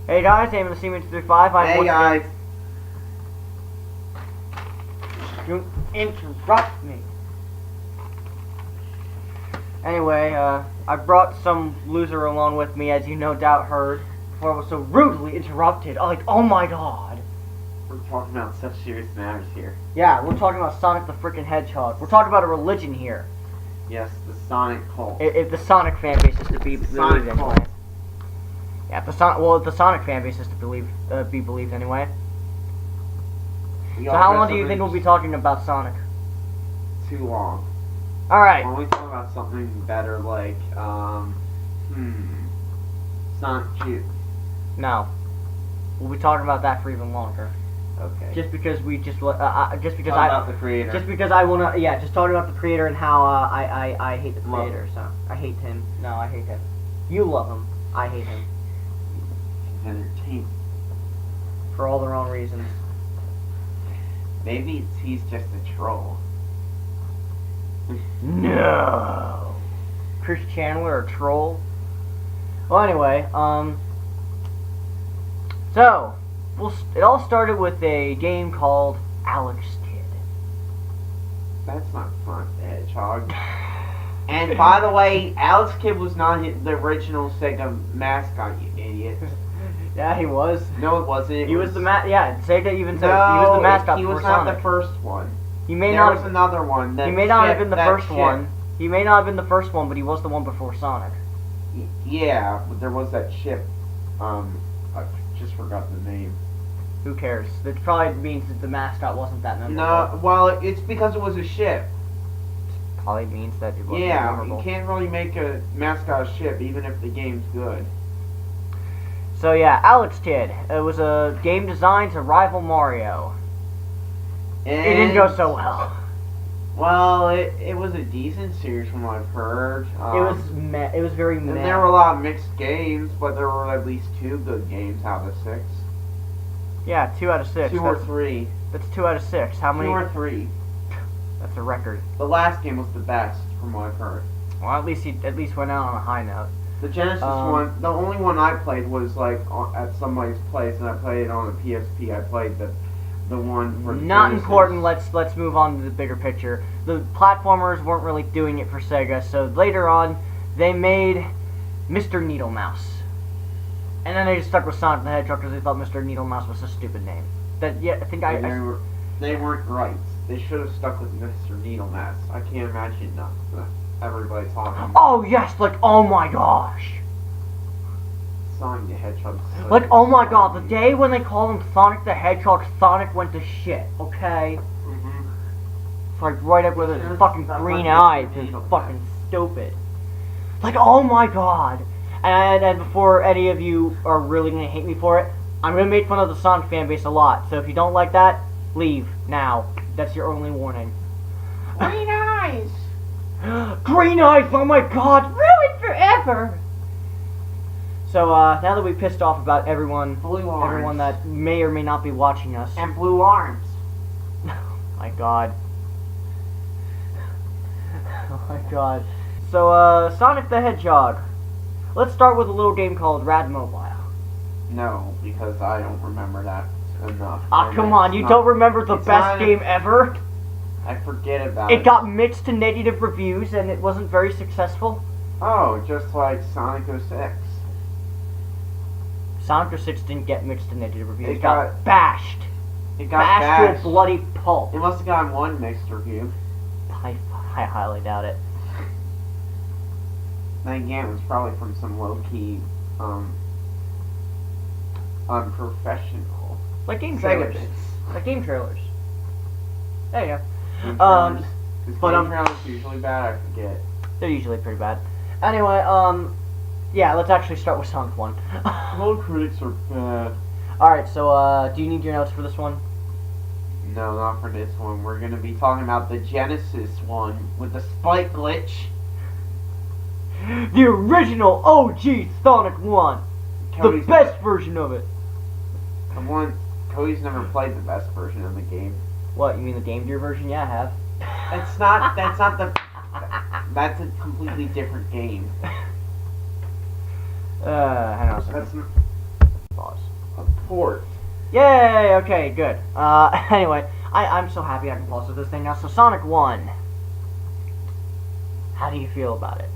Hey guys, I'm the C-35. Hey guys. You interrupt me. Anyway, I brought some loser along with me, as you no doubt heard, before I was so rudely interrupted. Like, oh my god. We're talking about such serious matters here. Yeah, we're talking about Sonic the frickin' Hedgehog. We're talking about a religion here. Yes, the Sonic cult. If the Sonic fan base is to be believed anyway. Yeah, if the Sonic fan base is to be believed anyway. So how long do you think we'll be talking about Sonic? Too long. Alright. Why don't we talk about something better like, Sonic 2? No. We'll be talking about that for even longer. Okay. Just because we just talk about the creator. Just because I wanna, yeah, just talking about the creator and how I hate the creator. So I hate him. No, I hate him. You love him. I hate him. He's entertaining. For all the wrong reasons. Maybe he's just a troll. No. Chris Chandler, a troll. Well, anyway, so it all started with a game called Alex Kidd. That's not fun, Hedgehog. And by the way, Alex Kidd was not the original Sega mascot, you idiot. Yeah, he was. No, it wasn't. He was the yeah, Sega even said no, he was the mascot he was for not Sonic. The first one. He may there not was another one. He may not have been the first one. He may not have been the first one, but he was the one before Sonic. Yeah, but there was that ship. I just forgot the name. Who cares? That probably means that the mascot wasn't that memorable. No, well, it's because it was a ship. Probably means that it wasn't memorable. You can't really make a mascot ship, even if the game's good. So yeah, Alex Kidd. It was a game designed to rival Mario. And it didn't go so well. Well, it was a decent series from what I've heard. It was very meh. And there were a lot of mixed games, but there were at least 2 good games out of 6. Yeah, 2 out of 6. 2 or 3. That's 2 out of 6. How many? 2 or 3. That's a record. The last game was the best, from what I've heard. Well, at least he went out on a high note. The Genesis one, the only one I played was like at somebody's place, and I played it on a PSP. I played the one for the Not Genesis. important. Let's move on to the bigger picture. The platformers weren't really doing it for Sega, so later on they made Mr. Needle Mouse, and then they just stuck with Sonic the Hedgehog because they thought Mr. Needle Mouse was a stupid name. That yeah, I think they weren't right. They should have stuck with Mr. Needle Mouse. I can't imagine everybody talking. Oh yes, like oh my gosh. Sonic the Hedgehog. Like, oh my god, the day when they called him Sonic the Hedgehog, Sonic went to shit, okay? It's like right up with his fucking green eyes, it's fucking stupid. Like, oh my god. And before any of you are really gonna hate me for it, I'm gonna make fun of the Sonic fanbase a lot, so if you don't like that, leave, now. That's your only warning. Green eyes! Green eyes, oh my god, ruined forever! So, now that we pissed off about everyone that may or may not be watching us. And blue arms. Oh my god. Oh my god. So, Sonic the Hedgehog. Let's start with a little game called Rad Mobile. No, because I don't remember that enough. Ah, come on, you don't remember the best game ever? I forget about it. It got mixed to negative reviews and it wasn't very successful. Oh, just like Sonic 06. Sonic 06 didn't get mixed to negative reviews. It got bashed. It got bashed to a bloody pulp. It must have gotten 1 mixed review. I highly doubt it. That game was probably from some low-key, unprofessional. Like game trailers. Like game trailers. There you go. But game trailers usually bad, I forget. They're usually pretty bad. Anyway, yeah, let's actually start with Sonic 1. All critics are bad. Alright, so, do you need your notes for this one? No, not for this one. We're gonna be talking about the Genesis one with the spike glitch. The original OG Sonic 1. The best version of it. Cody's never played the best version of the game. What, you mean the Game Gear version? Yeah, I have. That's a completely different game. Hang on a second. Pause. port. Yay! Okay, good. Anyway, I'm so happy I can pause with this thing now. So Sonic 1. How do you feel about it?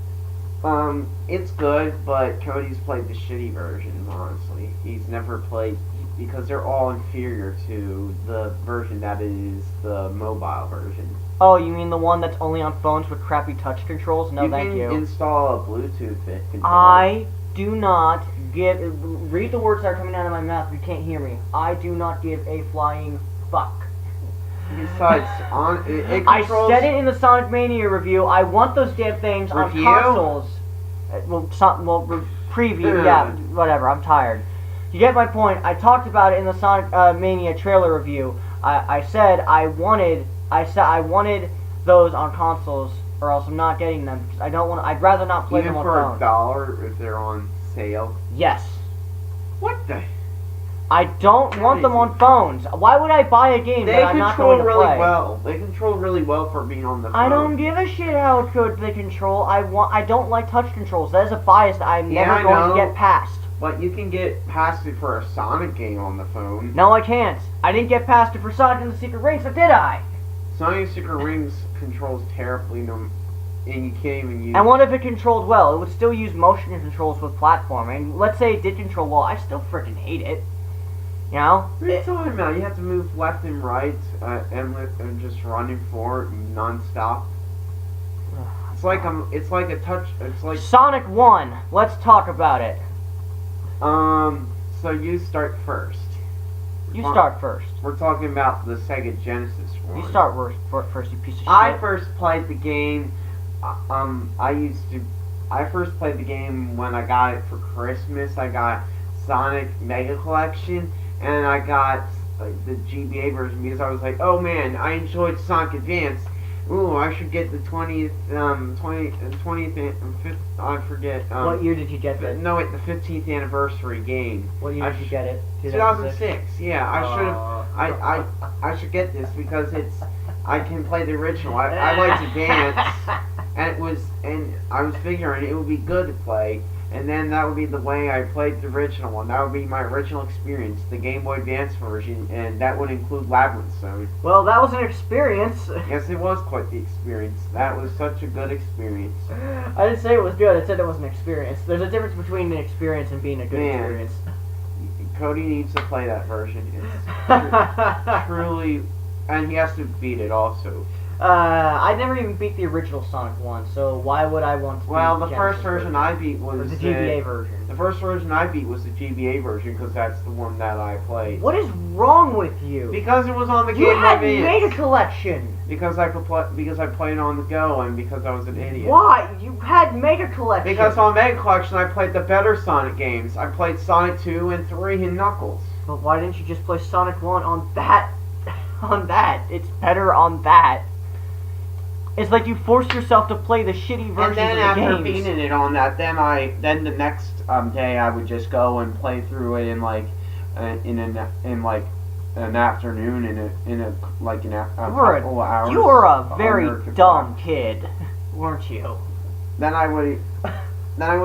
It's good, but Cody's played the shitty version, honestly. He's never played, because they're all inferior to the version that is the mobile version. Oh, you mean the one that's only on phones with crappy touch controls? No, thank you. You can install a Bluetooth controller. I do not give... Read the words that are coming out of my mouth if you can't hear me. I do not give a flying fuck. Besides, it controls... I said it in the Sonic Mania review. I want those damn things on consoles. Preview, yeah, whatever. I'm tired. You get my point. I talked about it in the Sonic Mania trailer review. I said I wanted those on consoles, or else I'm not getting them. Because I don't want. I'd rather not play them on phone. Even for $1 if they're on sale. Yes. What the? I don't want them on phones. Why would I buy a game that I'm not going to play? They control really well. They control really well for being on the phone. I don't give a shit how good they control. I don't like touch controls. That is a bias that I'm never going to get past. But you can get past it for a Sonic game on the phone. No, I can't. I didn't get past it for Sonic and the Secret Rings, or did I? Sonic Secret Rings controls terribly, and you can't even use... And what if it controlled well? It would still use motion controls with platforming. Let's say it did control well. I still freaking hate it. You know? What are you talking about? You have to move left and right, and just running forward non-stop. It's like a touch. It's like Sonic 1. Let's talk about it. So you start first. You start first. We're talking about the Sega Genesis one. You start first, you piece of shit. I first played the game. I first played the game when I got it for Christmas. I got Sonic Mega Collection, and I got the GBA version because I was like, oh man, I enjoyed Sonic Advance. Ooh, I should get the 20th, I forget. What year did you get it? No, wait, the 15th anniversary game. What year did you get it? 2006. Yeah, I should get this because I can play the original. I liked Advance, and I was figuring it would be good to play. And then that would be the way I played the original one. That would be my original experience, the Game Boy Advance version, and that would include Labyrinth Zone. Well, that was an experience. Yes, it was quite the experience. That was such a good experience. I didn't say it was good, I said it was an experience. There's a difference between an experience and being a good experience. Cody needs to play that version. It's truly... And he has to beat it also. I never even beat the original Sonic 1, so why would I want to Well, the first version I beat was the GBA version. The first version I beat was the GBA version because that's the one that I played. What is wrong with you? Because it was on the Game Boy Advance. You had Mega Collection! Because I played on the go and because I was an idiot. Why? You had Mega Collection! Because on Mega Collection I played the better Sonic games. I played Sonic 2 and 3 and Knuckles. But why didn't you just play Sonic 1 on that? On that. It's better on that. It's like you forced yourself to play the shitty versions of the games. And then after beating it on that, then the next day I would just go and play through it in like an afternoon in a couple hours. You were a very dumb kid, weren't you? Then I would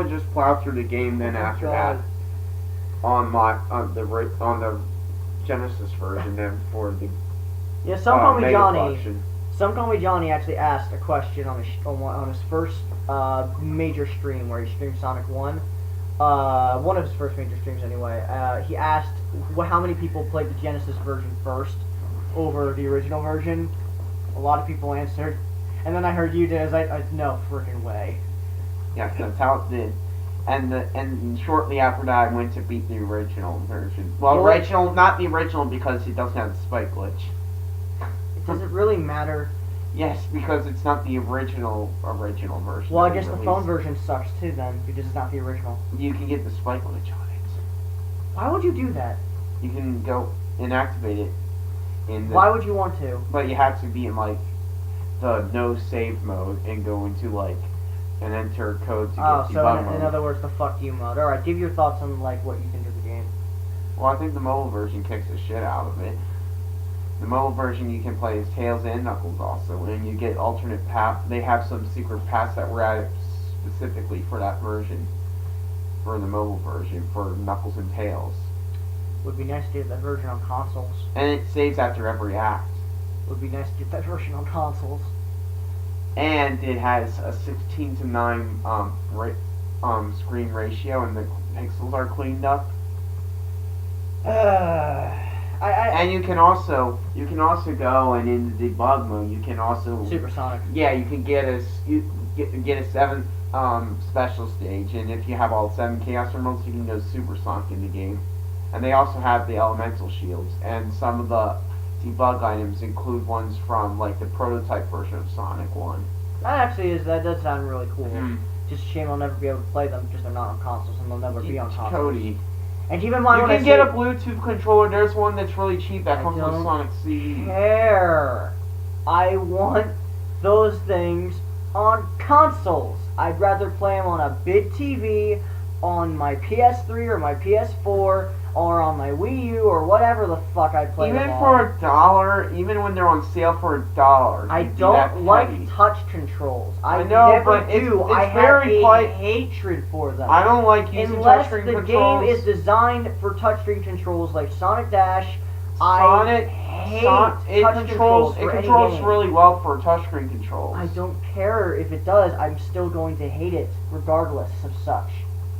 just plow through the game. Then after that, on the Genesis version, then for the Some call me Mega Johnny. Collection. Some Call Me Johnny actually asked a question on his first major stream where he streamed Sonic 1. One of his first major streams anyway. He asked how many people played the Genesis version first over the original version. A lot of people answered. And then I heard you did. I was like, no freaking way. Yeah, that's how it did. And shortly after that, I went to beat the original version. Well, not the original because it doesn't have the spike glitch. Does it really matter? Yes, because it's not the original version. Well, I guess the phone version sucks too then, because it's not the original. You can get the spike glitch on it. Why would you do that? You can go and activate it. Why would you want to? But you have to be in like the no save mode and go into like and enter code to get debug mode. In other words, the fuck you mode. Alright, give your thoughts on like what you think of the game. Well, I think the mobile version kicks the shit out of it. The mobile version you can play as Tails and Knuckles also, and you get alternate paths. They have some secret paths that were added specifically for that version, for the mobile version, for Knuckles and Tails. Would be nice to get that version on consoles. And it saves after every act. Would be nice to get that version on consoles. And it has a 16:9 screen ratio, and the pixels are cleaned up. And you can also go and in the debug mode you can also Supersonic. Yeah, you can get a 7th special stage, and if you have all 7 Chaos Emeralds, you can go Supersonic in the game. And they also have the elemental shields, and some of the debug items include ones from like the prototype version of Sonic 1. That does sound really cool. Just a shame I'll never be able to play them because they're not on consoles and they'll never be on consoles. Cody. And keep in mind you when can get a Bluetooth controller. There's one that's really cheap that comes with Sonic CD. I want those things on consoles. I'd rather play them on a big TV, on my PS3 or my PS4, or on my Wii U or whatever the fuck I play them on. Even for $1, even when they're on sale for $1. I don't like touch controls. I know, never but do. It's I have very a hatred for them. I don't like using touchscreen controls. Unless the game is designed for touchscreen controls like Sonic Dash, Sonic, I hate it touch controls for any controls game. really well for touchscreen controls. I don't care if it does. I'm still going to hate it regardless of such.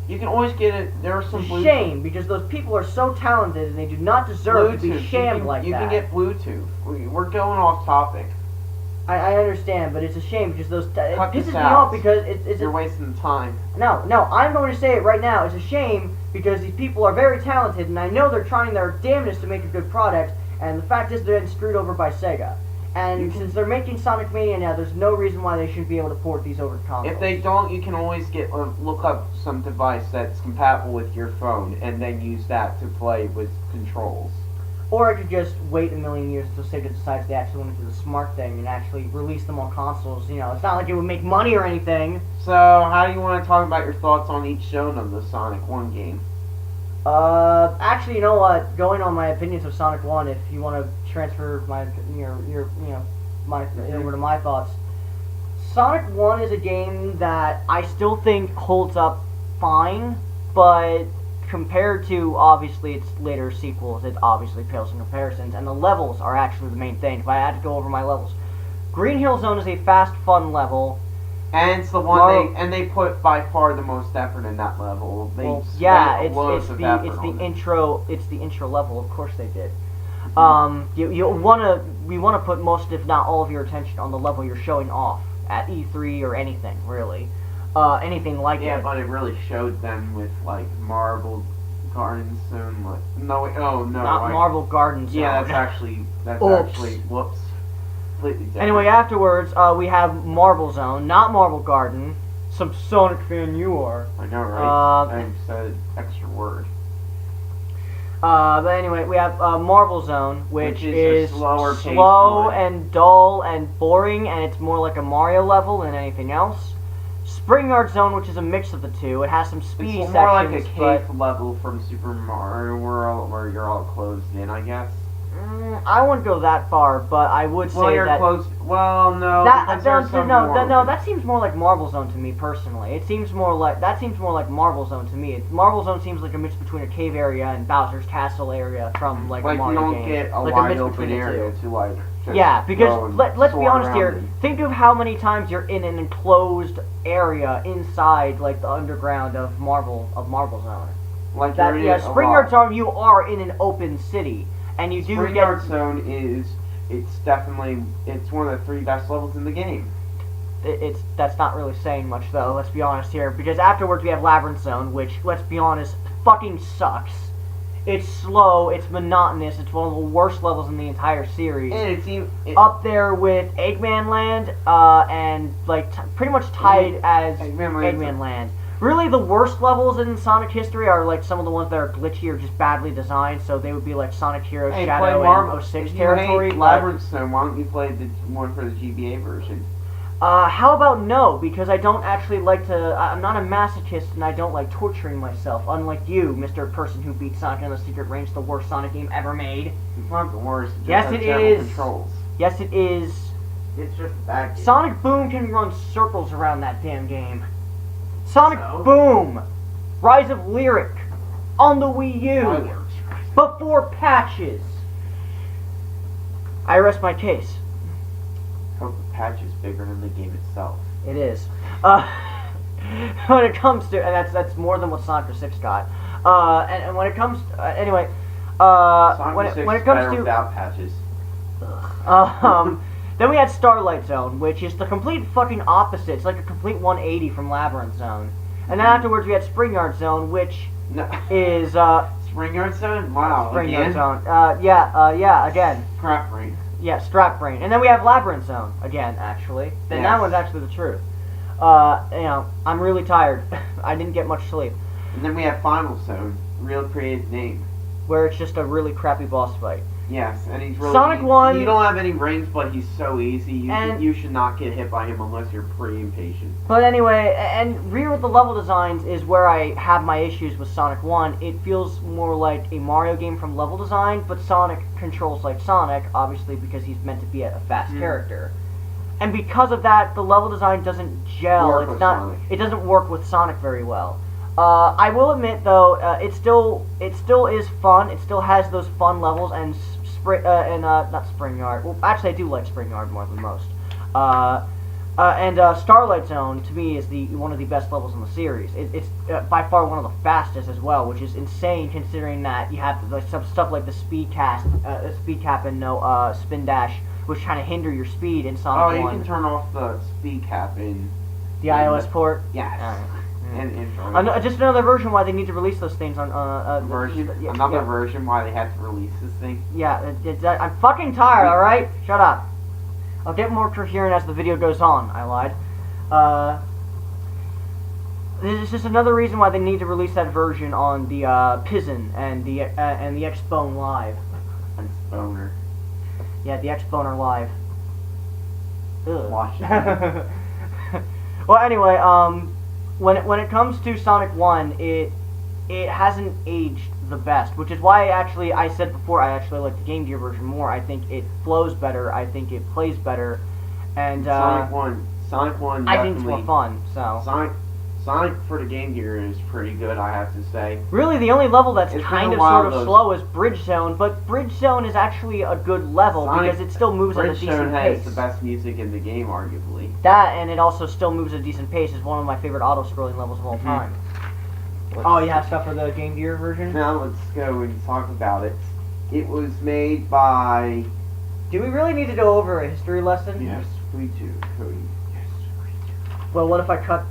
You can always get it. There are some It's a Bluetooth. shame because those people are so talented and they do not deserve to be shammed like that. You can get Bluetooth. We're going off topic. I understand, but it's a shame because those it pisses me out. off because it's You're wasting the time. No, I'm going to say it right now. It's a shame because these people are very talented and I know they're trying their damnedest to make a good product, and the fact is they're getting screwed over by Sega. And since they're making Sonic Mania now, there's no reason why they shouldn't be able to port these over to consoles. If they don't, you can always look up some device that's compatible with your phone and then use that to play with controls. Or I could just wait a million years until Sega decides they actually want to do the smart thing and actually release them on consoles. You know, it's not like it would make money or anything. So, how do you want to talk about your thoughts on each shown of the Sonic 1 game? Actually, you know what? Going on my opinions of Sonic 1, if you want to transfer over to my thoughts. Sonic 1 is a game that I still think holds up fine, but compared to, obviously, its later sequels, it obviously pales in comparisons, and the levels are actually the main thing. If I had to go over my levels, Green Hill Zone is a fast, fun level. And it's the one they put by far the most effort in that level. It's the intro level. Of course they did. We want to put most, if not all, of your attention on the level you're showing off at E3 or anything really, anything like it. Yeah, but it really showed them with like Marble Garden Zone. Marble Garden Zone. Yeah, that's actually whoops. Anyway, afterwards, we have Marble Zone, not Marble Garden. Some Sonic fan you are. I know, right? I said an extra word. But anyway, we have Marble Zone, which is slow and dull and boring, and it's more like a Mario level than anything else. Spring Yard Zone, which is a mix of the two. It has some speedy sections. It's more like a cave level from Super Mario World, where you're all closed in, I guess. I wouldn't go that far, but I would say that. That seems more like Marble Zone to me personally. That seems more like Marble Zone to me. Marble Zone seems like a mix between a cave area and Bowser's Castle area from like a Mario game. You don't get a wide open area to like. Yeah, because let's be honest here. Think of how many times you're in an enclosed area inside like the underground of Marble Zone. Like that, Spring Yard Zone, you are in an open city. And you do Spring Yard Zone it's one of the 3 best levels in the game. That's not really saying much though, let's be honest here, because afterwards we have Labyrinth Zone, which, let's be honest, fucking sucks. It's slow, it's monotonous, it's one of the worst levels in the entire series. And it's up there with Eggman Land, and like pretty much tied as Eggman Land. Really, the worst levels in Sonic history are like some of the ones that are glitchy or just badly designed. So they would be like Sonic Heroes, Shadow, and 06 territory. Labyrinth Zone, why don't you play the one for the GBA version? How about no? Because I don't actually like to. I'm not a masochist, and I don't like torturing myself. Unlike you, Mr. Person who beat Sonic in the Secret Range, the worst Sonic game ever made. It's not the worst. Yes, it is. Controls. Yes, it is. It's just a bad game. Sonic Boom can run circles around that damn game. Sonic Boom! Rise of Lyric! On the Wii U! but 4 patches. I rest my case. Hope the patch is bigger than the game itself. It is. When it comes to, and that's more than what Sonic 06 got. And when it comes to, anyway, Sonic 06 when it is comes better to without patches. then we had Starlight Zone, which is the complete fucking opposite. It's like a complete 180 from Labyrinth Zone. And then afterwards we had Spring Yard Zone, which is Spring Yard Zone? Wow, Spring again? Yard Zone. Yeah, again. Crap brain. Yeah, Strap Brain. And then we have Labyrinth Zone again, actually. Then that Yes. one's actually the truth. You know, I'm really tired. I didn't get much sleep. And then we have Final Zone. Real creative name. Where it's just a really crappy boss fight. Yes, and he's really... Sonic 1... You don't have any range, but he's so easy. And- You should not get hit by him unless you're pretty impatient. But anyway, and rear with the level designs is where I have my issues with Sonic 1. It feels more like a Mario game from level design, but Sonic controls like Sonic, obviously because he's meant to be a fast character. And because of that, the level design doesn't gel. It doesn't work with Sonic very well. I will admit though, it still is fun. It still has those fun levels and not Spring Yard. Well, actually, I do like Spring Yard more than most. And Starlight Zone to me is one of the best levels in the series. It's by far one of the fastest as well, which is insane considering that you have some stuff like the speed cap and no spin dash, which kind of hinder your speed in Sonic 1. You can turn off the speed cap in the iOS port. Yes. Just another version why they need to release those things on another version why they have to release this thing. Yeah, I'm fucking tired. All right, shut up. I'll get more coherent as the video goes on. I lied. This is just another reason why they need to release that version on the Pizen and the Xbone Live. Xboner. Yeah, the Xboner Live. Ugh. Watch it. Well, anyway, when it comes to Sonic 1, it hasn't aged the best, which is why I said before I actually like the Game Gear version more. I think it flows better. I think it plays better, and Sonic 1. I think it's more fun. So Sonic for the Game Gear is pretty good, I have to say. Really, the only level that's kind of sort of though. slow is Bridge Zone, but Bridge Zone is actually a good level because it still moves at a decent Bridge Zone pace. has the best music in the game, arguably. That, and it also still moves at a decent pace. Is one of my favorite auto-scrolling levels of all time. Oh, you have stuff for the Game Gear version? Now let's go and talk about it. It was made by... Do we really need to go over a history lesson? Yes, we do, Cody. Yes, we do. Well, what if I cut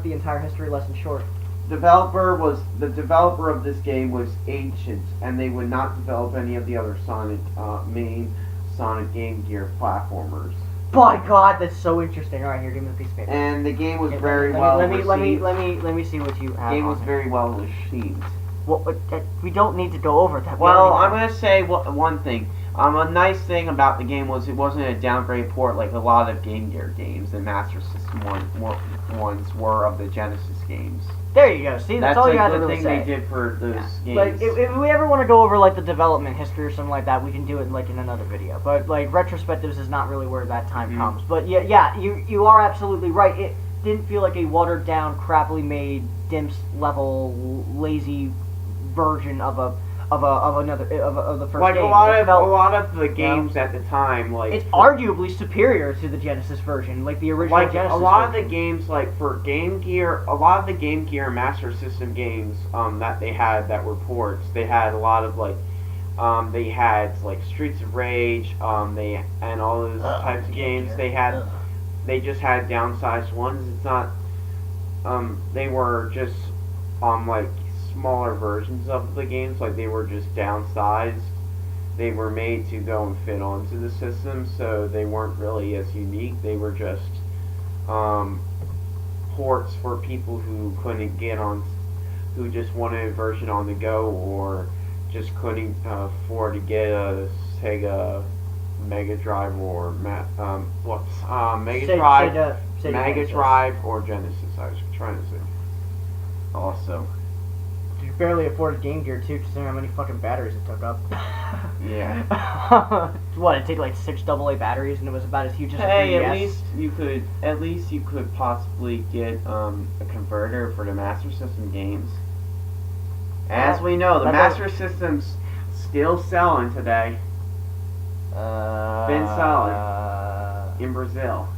the entire history lesson short? The developer of this game was Ancient, and they would not develop any of the other main Sonic Game Gear platformers. By God, that's so interesting. All right, here, give me the piece of paper. And the game was Okay, very well let received. me see what you have. The game was on very well received. Well, we don't need to go over that. Well, I'm gonna say one thing. A nice thing about the game was it wasn't a downgrade port like a lot of Game Gear games and Master System ones were of the Genesis games. There you go. See, that's all you had to really say. That's a good thing they did for those games. Like, if we ever want to go over like the development history or something like that, we can do it like in another video. But like retrospectives is not really where that time comes. But yeah, you are absolutely right. It didn't feel like a watered down, crappily made, dimps level, lazy version of the first like game. a lot of the games at the time, like it's arguably superior to the Genesis version, like the original Genesis. A lot version. of the games, like for Game Gear, a lot of the Game Gear Master System games that they had that were ports, they had a lot of they had like Streets of Rage, and all those types of games. They just had downsized ones. It's not, they were just like smaller versions of the games, like they were just downsized. They were made to go and fit onto the system, so they weren't really as unique. They were just ports for people who couldn't get on, who just wanted a version on the go, or just couldn't afford to get a Sega Mega Drive or Mega Drive or Genesis. I was trying to say. Also. You barely afford a Game Gear too, considering how many fucking batteries it took up. Yeah. What? It take like 6 AA batteries, and it was about as huge as a 3DS? Hey, at least you could possibly get a converter for the Master System games. As we know, the Master Systems Still selling today Been selling. in Brazil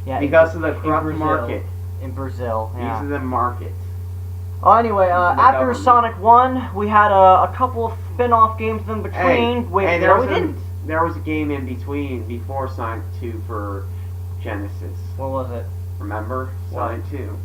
yeah, because of the in corrupt Brazil. market. In Brazil, yeah. These are the markets. Well, anyway, the after government. Sonic 1, we had a couple of spin-off games in between. there we didn't. There was a game in between before Sonic 2 for Genesis. What was it? Remember? Sonic 2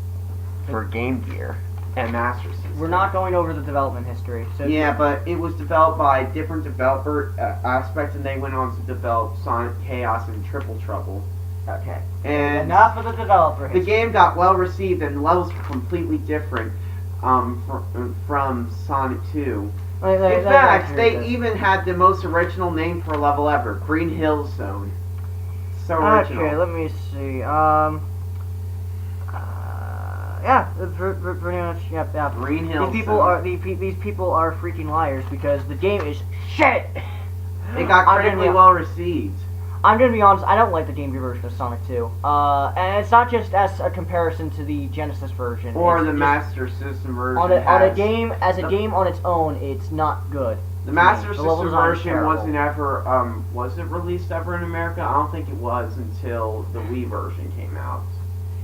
for Game Gear and Master System. We're not going over the development history. So Yeah, but it was developed by a different developer aspect, and they went on to develop Sonic Chaos and Triple Trouble. Okay. And Enough of the developer the history. game got well received, and the levels were completely different from Sonic 2. In fact, they even had the most original name for a level ever, Green Hill Zone. So original. Okay, let me see. Yeah, pretty much. Yep, yeah. Green Hill These people Zone. are these people are freaking liars because the game is shit. It got critically well received. I'm gonna be honest. I don't like the Game Gear version of Sonic 2. And it's not just as a comparison to the Genesis version Or it's the just Master System version. on a game game on its own. It's not good. The Master The level System design is version terrible. wasn't ever, was it released ever in America? I don't think it was until the Wii version came out.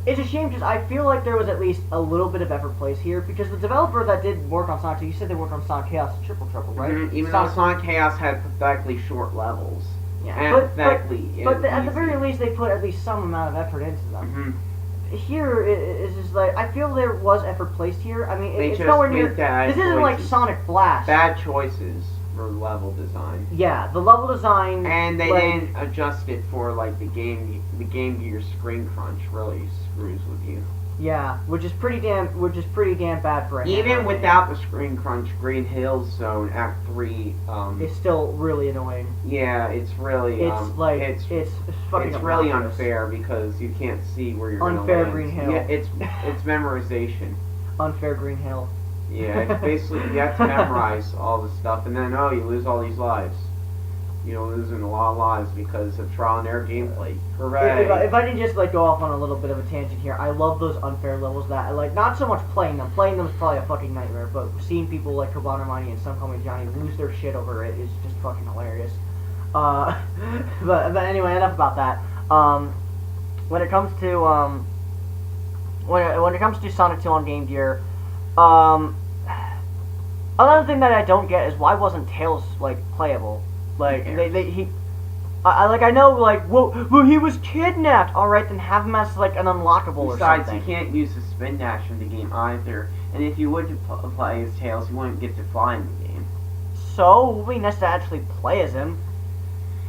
It's a shame because I feel like there was at least a little bit of effort placed here because the developer that did work on Sonic 2, you said they worked on Sonic Chaos and Triple Trouble, right? Even though Sonic Chaos had pathetically short levels. Yeah, And at the very least they put at least some amount of effort into them. Here it's just like I feel there was effort placed here. I mean, it's nowhere near. This isn't like Sonic Blast. Bad choices for level design. Yeah, the level design. And they didn't adjust it for like the Game Gear screen crunch really screws with you. Yeah, which is pretty damn bad for a Even handheld without the screen crunch, Green Hill Zone Act 3. it's still really annoying. Yeah, it's really. It's fucking It's really obnoxious. unfair because you can't see where you're Unfair gonna land. Green Hill. Yeah, it's memorization. Unfair Green Hill. Yeah, it's basically you have to memorize all the stuff, and then you lose all these lives. You're losing a lot of lives because of trial and error gameplay. Hooray! If I can just go off on a little bit of a tangent here, I love those unfair levels that I like. Not so much playing them. Playing them is probably a fucking nightmare, but seeing people like Kabana Money and Some Call Me Johnny lose their shit over it is just fucking hilarious. But anyway, enough about that. When it comes to when it comes to Sonic 2 on Game Gear, another thing that I don't get is why wasn't Tails playable? Like I know well he was kidnapped. All right, then have him as an unlockable or something. Besides, you can't use the spin dash in the game either. And if you would play as Tails, you wouldn't get to fly in the game. So it would be nice to actually play as him.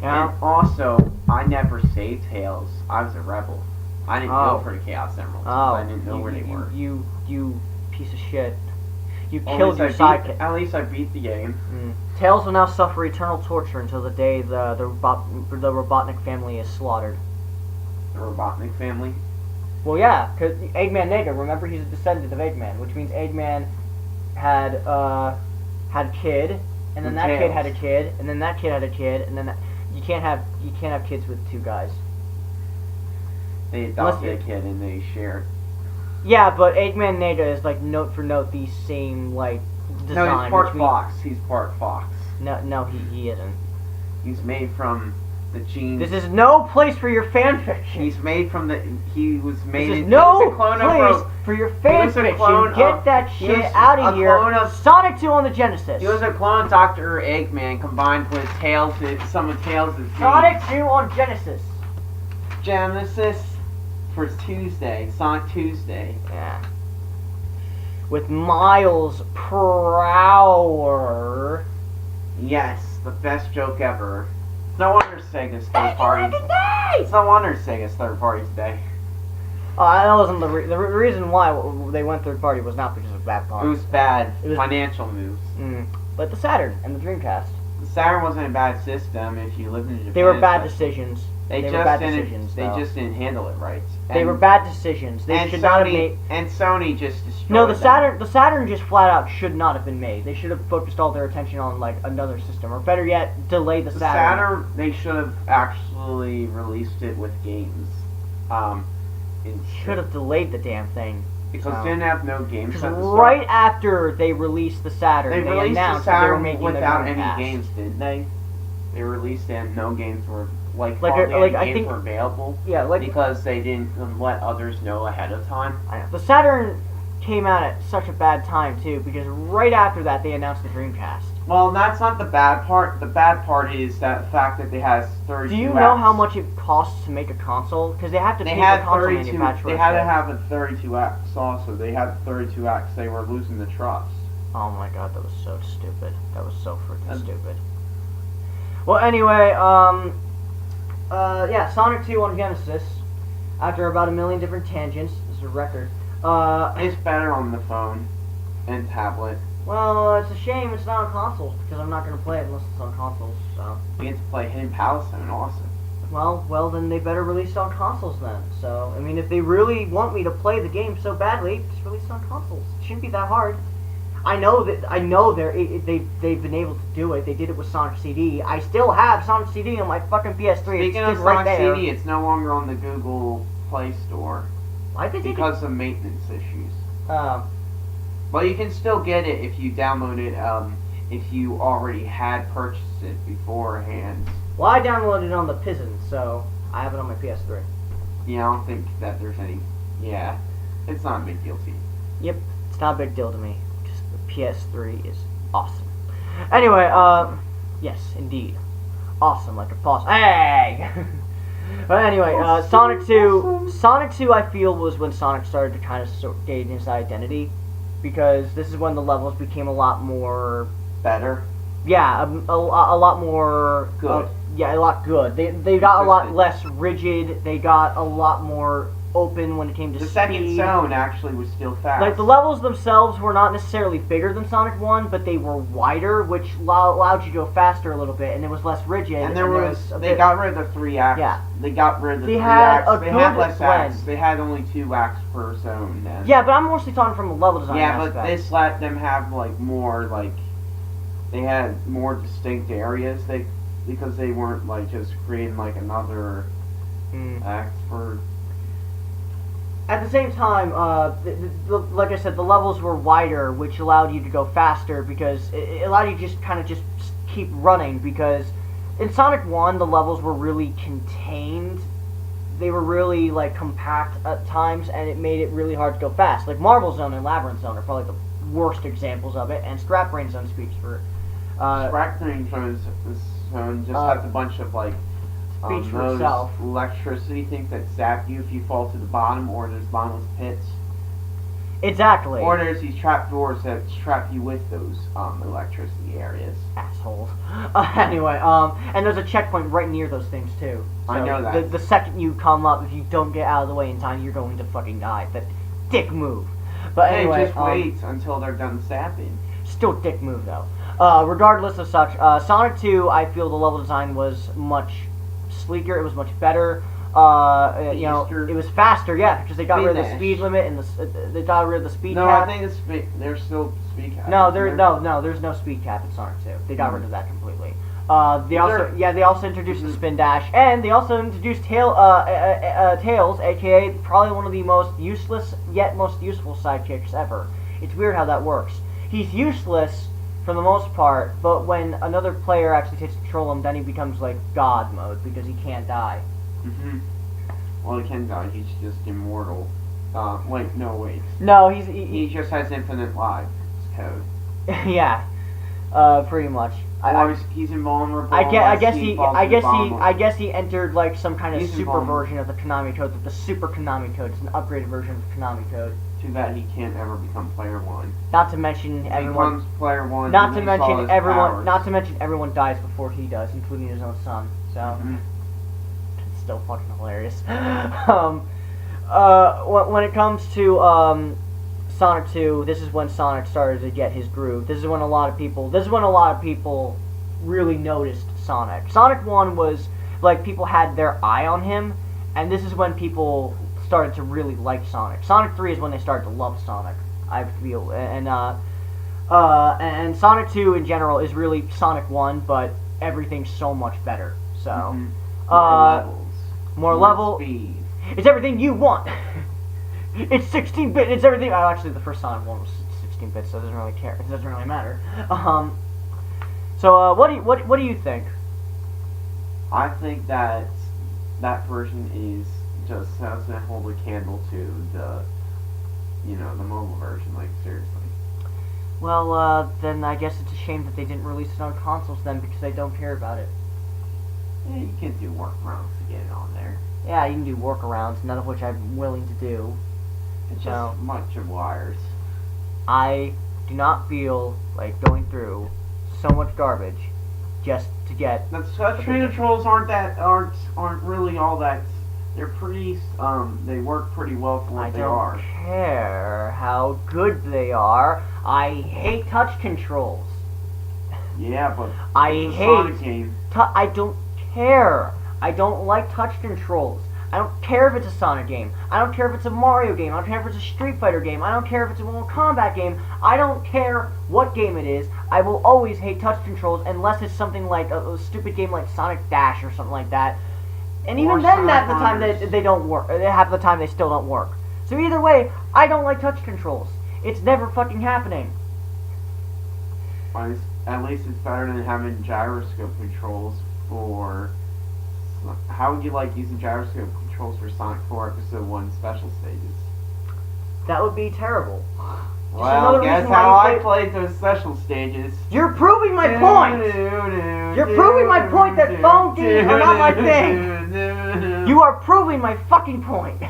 Yeah. And also, I never saved Tails. I was a rebel. I didn't go for the Chaos Emeralds. I didn't know where they were. You piece of shit. You killed your sidekick. At least I beat the game. Tails will now suffer eternal torture until the day the Robotnik family is slaughtered. The Robotnik family? Well, yeah, because Eggman Nega, remember, he's a descendant of Eggman, which means Eggman had a kid, and then that kid had a kid, and then that kid had a kid, and then you can't have kids with two guys. They adopted a kid and they shared. Yeah, but Eggman Nega is note for note the same design. No, he's part fox. He's part fox. No, he isn't. He's made from the genes. This is no place for your fanfiction. He's made from the. He was made. This is no place for your fanfiction. Get that shit out of here. Sonic 2 on the Genesis. He was a clone of Dr. Eggman combined with some of Tails' genes. Sonic 2 on Genesis. Genesis for Tuesday. Sonic Tuesday. Yeah. With miles per hour. Yes, the best joke ever. No wonder Sega's third party. It's no wonder Sega's third party today. That wasn't the reason why they went third party was not because of bad parts. It was bad financial moves. But the Saturn and the Dreamcast. The Saturn wasn't a bad system if you lived in Japan. They were bad decisions. They just didn't handle it right. They were bad decisions. They should not have made. And Sony just destroyed No, the them. Saturn just flat out should not have been made. They should have focused all their attention on another system, or better yet, delay the Saturn. The Saturn, they should have actually released it with games. Should have delayed the damn thing. Because So- they didn't have no games Because at the start. right after they released the Saturn, They released the announced that they were Saturn making without the any Dreamcast. games, didn't they? They released it and no games were Like, hardly like, any I games think- were available Yeah, like because they didn't let others know ahead of time. I know. The Saturn came out at such a bad time too, because right after that they announced the Dreamcast. Well, that's not the bad part. The bad part is that fact that it has 32 Do you know acts. how much it costs to make a console? Because they have to They pay had the console 32. manufacturer. They had to shit. have a 32 acts also. They had 32 acts. They were losing the trust. Oh my god, that was so stupid. That was so freaking stupid. Well, anyway, yeah, Sonic 2 on Genesis. After about a million different tangents, this is a record. It's better on the phone and tablet. Well, it's a shame it's not on consoles because I'm not gonna play it unless it's on consoles. So, You get to play Hidden Palestine also. well, then they better release it on consoles then. So, I mean, if they really want me to play the game so badly, just release it on consoles. It shouldn't be that hard. I know they've been able to do it. They did it with Sonic CD. I still have Sonic CD on my fucking PS3. Speaking it's of sitting right Sonic there. CD, it's no longer on the Google Play Store Why did they do? because of maintenance issues. Oh. But you can still get it if you download it. If you already had purchased it beforehand. Well, I downloaded it on the Pigeon, so I have it on my PS3. Yeah, I don't think that there's any. Yeah, it's not a big deal to you. Yep, it's not a big deal to me. Just the PS3 is awesome. Anyway, yes, indeed, awesome like a boss. Hey. But anyway, Sonic 2. Sonic 2, I feel, was when Sonic started to kind of gain his identity, because this is when the levels became a lot more. Better. Yeah, a lot more Good. Yeah, a lot good. They got a lot Consistent. less rigid. They got a lot more open when it came to The speed. second zone actually was still fast. Like, the levels themselves were not necessarily bigger than Sonic 1, but they were wider, which allowed you to go faster a little bit, and it was less rigid. And there was a they bit- got rid of the 3 acts. Yeah. They got rid of the They 3 had acts. a They had good less acts. blend. They had only 2 acts per zone then. Yeah, but I'm mostly talking from a level design Yeah, but aspect. this let them have like more like they had more distinct areas. Because they weren't like just creating like another act for. At the same time, like I said, the levels were wider, which allowed you to go faster because it allowed you to just kind of just keep running. Because in Sonic 1, the levels were really contained. They were really like compact at times, and it made it really hard to go fast. Like Marble Zone and Labyrinth Zone are probably the worst examples of it, and Scrap Brain Zone speaks for. Scrapping zone just has a bunch of like Speaks for those itself. electricity things that zap you if you fall to the bottom, or there's bottomless pits, Exactly. or there's these trap doors that trap you with those electricity areas. Assholes. Anyway, and there's a checkpoint right near those things too. So I know that. The second you come up, if you don't get out of the way in time, you're going to fucking die. That dick move. But Hey, anyway, just wait until they're done zapping. still dick move though. Regardless of such, Sonic 2, I feel the level design was much sleeker. It was much better. You know, Faster. it was faster. Yeah, because they got rid of the Finish. speed limit and they got rid of the speed No, cap. I think there's still speed cap. No, isn't there no, there's no speed cap in Sonic 2. They got rid of that completely. They also introduced the spin dash, and they also introduced Tails, aka probably one of the most useless yet most useful sidekicks ever. It's weird how that works. He's useless for the most part, but when another player actually takes control of him, then he becomes like God mode because he can't die. Well, he can die. He's just immortal. Wait, no, wait. No, He just has infinite lives. Code. yeah, pretty much. He's invulnerable. I guess unless he he entered like some kind of He's super invulnerable. version of the Konami code. That the Super Konami code is an upgraded version of the Konami code. Too bad he can't ever become player 1. Not to mention He everyone. becomes player 1. Not and to loses all mention his everyone. powers. Not to mention everyone dies before he does, including his own son. So Mhm. it's still fucking hilarious. When it comes to Sonic 2, this is when Sonic started to get his groove. This is when a lot of people really noticed Sonic. Sonic 1 was like people had their eye on him, and this is when people started to really like Sonic. Sonic 3 is when they started to love Sonic, I feel. And Sonic 2 in general is really Sonic 1, but everything's so much better. So More levels. more level. Speed. It's everything you want. It's 16-bit. It's everything. Oh, actually, the first Sonic one was 16-bit, so it doesn't really care. It doesn't really matter. So what do you think? I think that that version is just doesn't hold a candle to the the mobile version. Like seriously. Well, then I guess it's a shame that they didn't release it on consoles then because they don't care about it. Yeah, you can do workarounds to get it on there. Yeah, you can do workarounds, none of which I'm willing to do. It's just a bunch of wires. I do not feel like going through so much garbage just to get. The touchscreen controls aren't really all that. They're pretty. They work pretty well for what they are. I don't care how good they are. I hate touch controls. Yeah, but I it's a hate. Sonic game. I don't care. I don't like touch controls. I don't care if it's a Sonic game. I don't care if it's a Mario game. I don't care if it's a Street Fighter game. I don't care if it's a Mortal Kombat game. I don't care what game it is. I will always hate touch controls unless it's something like a stupid game like Sonic Dash or something like that. And even then, half the time they don't work. Half the time they still don't work. So either way, I don't like touch controls. It's never fucking happening. At least it's better than having gyroscope controls for. How would you like using gyroscope controls for Sonic 4 Episode 1 special stages? That would be terrible. Well, guess how I played those special stages. You're proving my point! You're proving my point that phone games are not my thing! You are proving my fucking point!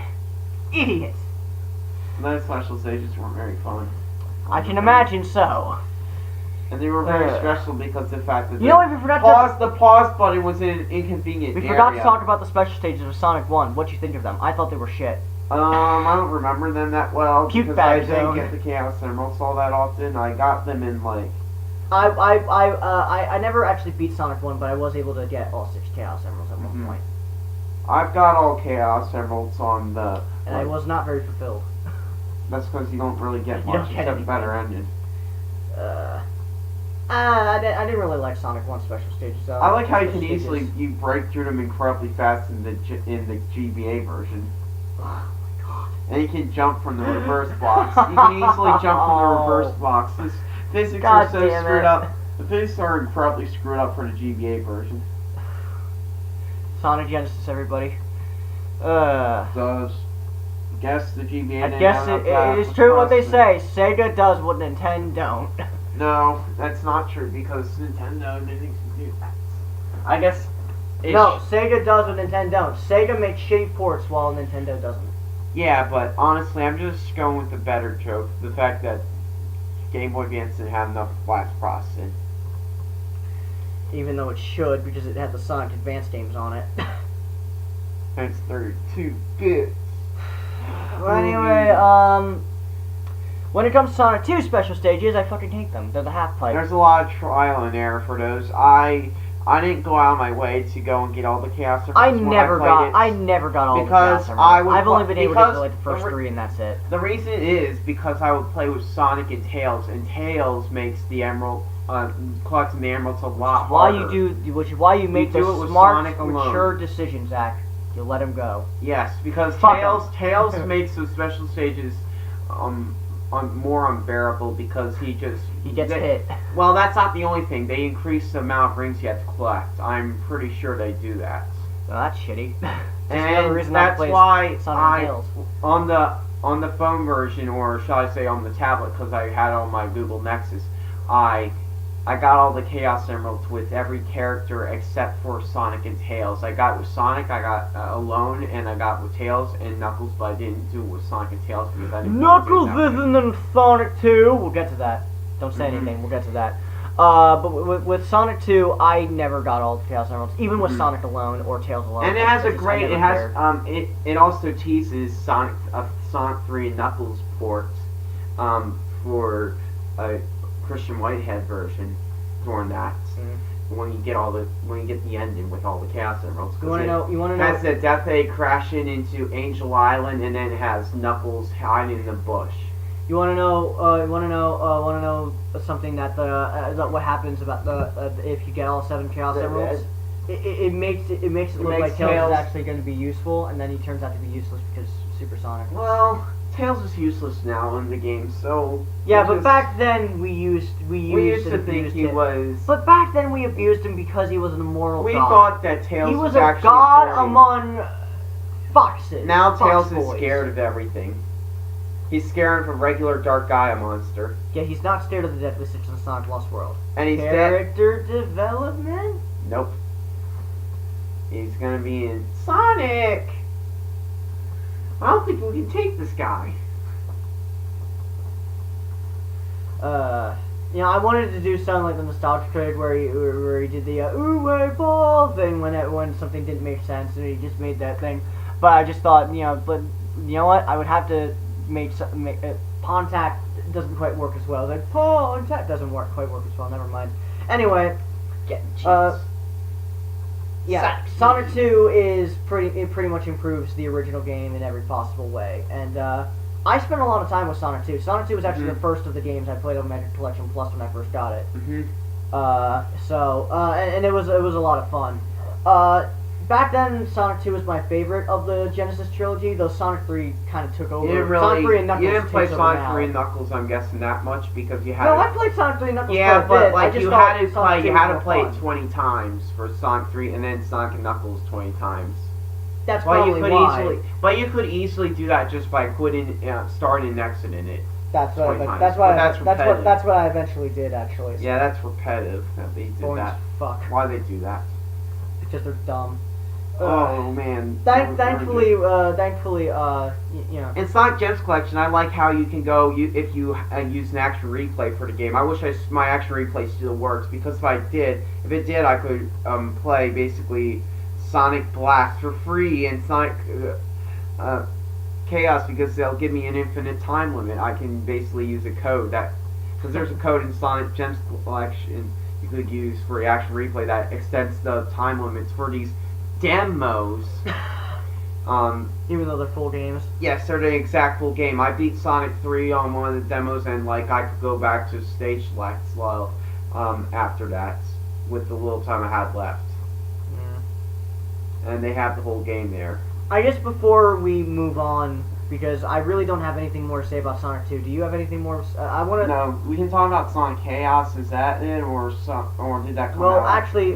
Idiot! Those special stages weren't very fun. I can imagine so. And they were very stressful because of the fact that the pause button was in an inconvenient area. We forgot to talk about the special stages of Sonic 1. What'd you think of them? I thought they were shit. I don't remember them that well because I didn't get the Chaos Emeralds all that often. I got them in like. I never actually beat Sonic 1, but I was able to get all 6 Chaos Emeralds at one point. I've got all Chaos Emeralds on the. And I was not very fulfilled. That's because you don't really get much except a better ending. I didn't really like Sonic 1 special stages. So I like how you can easily break through them incredibly fast in the GBA version. Oh my god! And you can jump from the reverse blocks. You can easily jump from the reverse blocks. This physics are so screwed up. The physics are incredibly screwed up for the GBA version. Sonic Genesis, everybody. Does guess the GBA? I guess it is true what they say. Sega does what Nintendo don't. No, that's not true because Nintendo didn't do that. I guess. No, Sega does what Nintendo don't. Sega makes shitty ports while Nintendo doesn't. Yeah, but honestly, I'm just going with the better joke. The fact that Game Boy Advance didn't have enough flash processing. Even though it should, because it had the Sonic Advance games on it. And it's 32 bits. Well, anyway, when it comes to Sonic 2 special stages, I fucking hate them. They're the half pipe. There's a lot of trial and error for those. I didn't go out of my way to go and get all the Chaos Emeralds. I never got all the Chaos Emeralds. I've only been able to get like the first 3 and that's it. The reason is because I would play with Sonic and Tails Tails makes the emerald, collecting the emeralds a lot harder. Which is why you make those smart, mature decisions, Zach. You let him go. Yes, because Tails makes those special stages more unbearable because he gets hit. Well, that's not the only thing. They increase the amount of rings you have to collect. I'm pretty sure they do that. Well, that's shitty. And that's why on the phone version, or shall I say on the tablet, because I had it on my Google Nexus, I got all the Chaos Emeralds with every character except for Sonic and Tails. I got with Sonic, I got alone, and I got with Tails and Knuckles, but I didn't do it with Sonic and Tails because I didn't. Knuckles isn't in Sonic 2. We'll get to that. Don't say anything. We'll get to that. But with Sonic 2, I never got all the Chaos Emeralds, even with Sonic alone or Tails alone. And it has a great. It has it also teases Sonic 3 and Knuckles port for Christian Whitehead version during that. When you get the ending with all the Chaos Emeralds. You want to know? It has the Death Egg crashing into Angel Island, and then it has Knuckles hiding in the bush. You want to know? You want to know something that what happens about if you get all 7 Chaos Emeralds? It makes it look like Tails is actually going to be useful, and then he turns out to be useless because supersonic. Well, Tails is useless now in the game, so yeah, but back then we used to think he was. But back then we abused him because he was an immortal We god. thought that Tails He was actually a god boring. among foxes. Now Tails Fox is boys. scared of everything. He's scared of a regular Dark Gaia monster. Yeah, he's not scared of the Deadly Six in Sonic Lost World. And he's Character development? Nope. He's gonna be in Sonic! I don't think we can take this guy. You know, I wanted to do something like the nostalgia trade where he did the ooh ball thing when something didn't make sense and he just made that thing. But I just thought, you know, but you know what? I would have to make Pontac doesn't quite work as well. Like Pontac doesn't quite work as well. Never mind. Anyway, yeah, Sonic 2 is pretty much improves the original game in every possible way, and I spent a lot of time with Sonic 2. Sonic 2 was actually the first of the games I played on Magic Collection Plus when I first got it. And it was a lot of fun. Back then, Sonic 2 was my favorite of the Genesis trilogy, though Sonic 3 kind of took over. Sonic 3 and Knuckles you didn't play takes Sonic over 3 now. and Knuckles, I'm guessing, that much because you had. No, I played Sonic 3 and Knuckles. Yeah, quite a but bit. like I just you thought had to Sonic 2 you was had to more play fun. it 20 times for Sonic 3, and then Sonic and Knuckles 20 times. That's probably why. But you could easily do that just by quitting, starting and exiting it. That's what that's what I eventually did actually. Yeah, that's repetitive that they did Boring that. as fuck. Why they do that? Because they're dumb. Oh man. Thankfully, you know. In Sonic Gems Collection, I like how you can go if you use an action replay for the game. I wish my action replay still works because if it did, I could play basically Sonic Blast for free and Sonic Chaos because they'll give me an infinite time limit. I can basically use a code because there's a code in Sonic Gems Collection you could use for the action replay that extends the time limits for these demos. Even though they're full games. Yes, they're the exact full game. I beat Sonic 3 on one of the demos, and like I could go back to stage select after that with the little time I had left. Yeah. And they have the whole game there. I guess before we move on, because I really don't have anything more to say about Sonic 2. Do you have anything more? I want to. No, we can talk about Sonic Chaos. Is that it, or did that come Well, out? actually,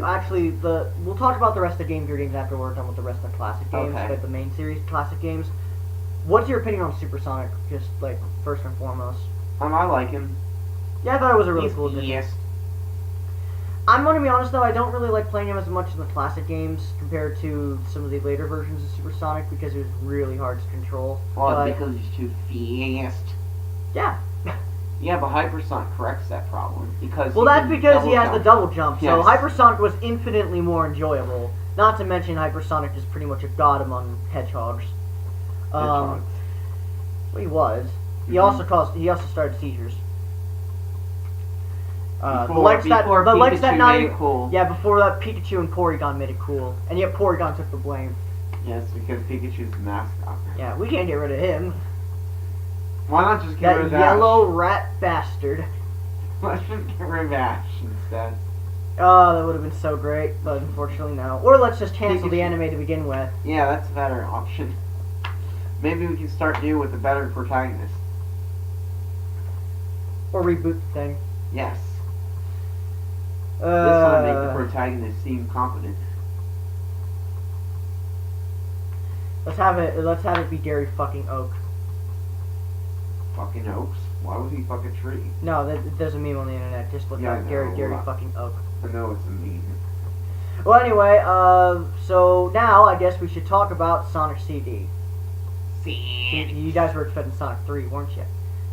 we'll talk about the rest of the Game Gear games after we're done with the rest of the classic games, Okay. like the main series classic games. What's your opinion on Super Sonic? Just like first and foremost. I like him. Yeah, I thought it was a really He's cool addition. yes. I'm going to be honest though, I don't really like playing him as much in the classic games compared to some of the later versions of Super Sonic because it was really hard to control. Well, because he's too fast. Yeah. Yeah, but Hypersonic corrects that problem because. Well, that's because he has the double jump. So Yes. Hypersonic was infinitely more enjoyable. Not to mention Hypersonic is pretty much a god among hedgehogs. Well, he was. He also started seizures. The likes that not made even, it cool. Yeah, before that, Pikachu and Porygon made it cool, and yet Porygon took the blame. Yes, because Pikachu's the mascot. Yeah, we can't get rid of him. Why not just get rid of That Ash? yellow rat bastard. Let's just get rid of Ash instead. Oh, that would have been so great, but unfortunately no. Or let's just cancel the anime to begin with. Yeah, that's a better option. Maybe we can start new with a better protagonist. Or reboot the thing. Yes. This time make the protagonist seem competent. Let's have it be Gary fucking Oak. Fucking Oaks? Why would he fuck a tree? No, there's a meme on the internet. Just look up Gary fucking Oak. I know it's a meme. Well, anyway, so now I guess we should talk about Sonic CD. You guys were expecting Sonic 3, weren't you?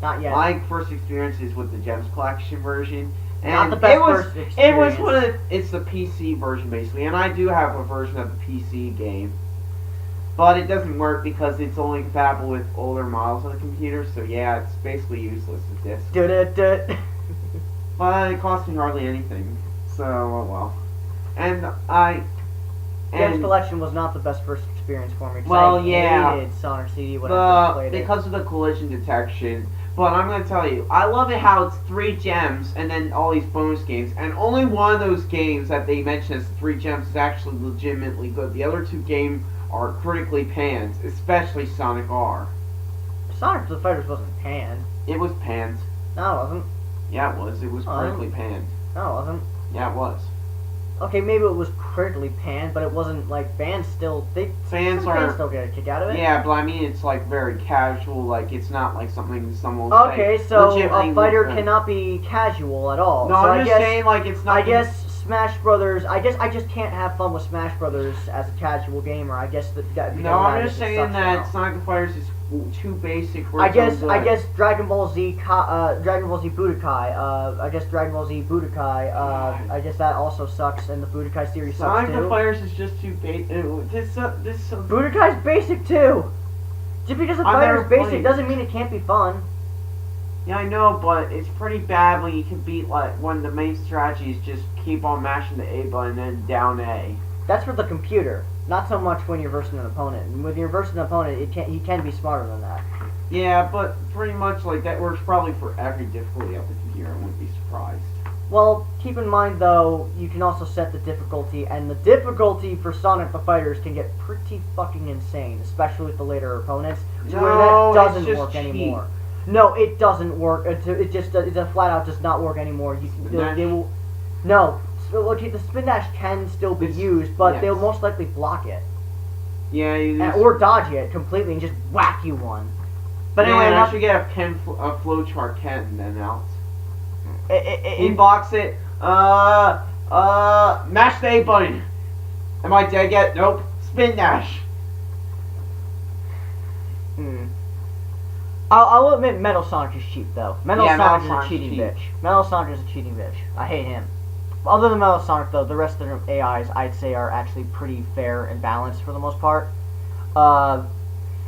Not yet. My first experience is with the Gems Collection version. And Not the best first experience. It was it's the PC version basically, and I do have a version of the PC game. But it doesn't work because it's only compatible with older models on the computer, so yeah, it's basically useless at this. But it cost me hardly anything, so oh well. Gems Collection was not the best first experience for me. Well, I hated Sonic CD when I first played it. Because of the collision detection. But I'm going to tell you, I love it how it's 3 gems and then all these bonus games. And only one of those games that they mention as 3 gems is actually legitimately good. The other 2 games are critically panned, especially Sonic R. Sonic the Fighters wasn't panned. It was panned. No, it wasn't. Yeah, it was. It was critically panned. No, it wasn't. Yeah, it was. Okay, maybe it was critically panned, but it wasn't like fans still fans still get a kick out of it. Yeah, but I mean it's like very casual. Like it's not like something someone. Okay, so legitimately a fighter cannot be casual at all. No, so I'm just saying like it's not. I guess Smash Brothers. I just can't have fun with Smash Brothers as a casual gamer. I guess that. No, I'm just saying that Sonic the Fighters is too basic. I guess Dragon Ball Z Budokai. I guess Dragon Ball Z Budokai. I guess that also sucks, and the Budokai series sucks too. Sonic the Fighters is just too basic. Budokai's basic too. Just because a fighter's basic doesn't mean it can't be fun. Yeah, I know, but it's pretty bad when you can beat like when the main strategy is just keep on mashing the A button and then down A. That's for the computer, not so much when you're versing an opponent. And when you're versing an opponent, he can be smarter than that. Yeah, but pretty much like that works probably for every difficulty of the computer. I wouldn't be surprised. Well, keep in mind though, you can also set the difficulty, and the difficulty for Sonic the Fighters can get pretty fucking insane, especially with the later opponents, to where that doesn't work anymore. No, it doesn't work. It just flat out does not work anymore. They will. No, so, okay, the spin dash can still be used, but they'll most likely block it. Yeah, or dodge it completely and just whack you one. But anyway, anyway, I should get a flowchart Ken then out. He it blocks it. Mash the A button. Am I dead yet? Nope. Spin dash. I'll admit Metal Sonic is cheap though. Metal Sonic is a cheating bitch. Metal Sonic is a cheating bitch. I hate him. Other than Metal Sonic though, the rest of the AIs I'd say are actually pretty fair and balanced for the most part. Now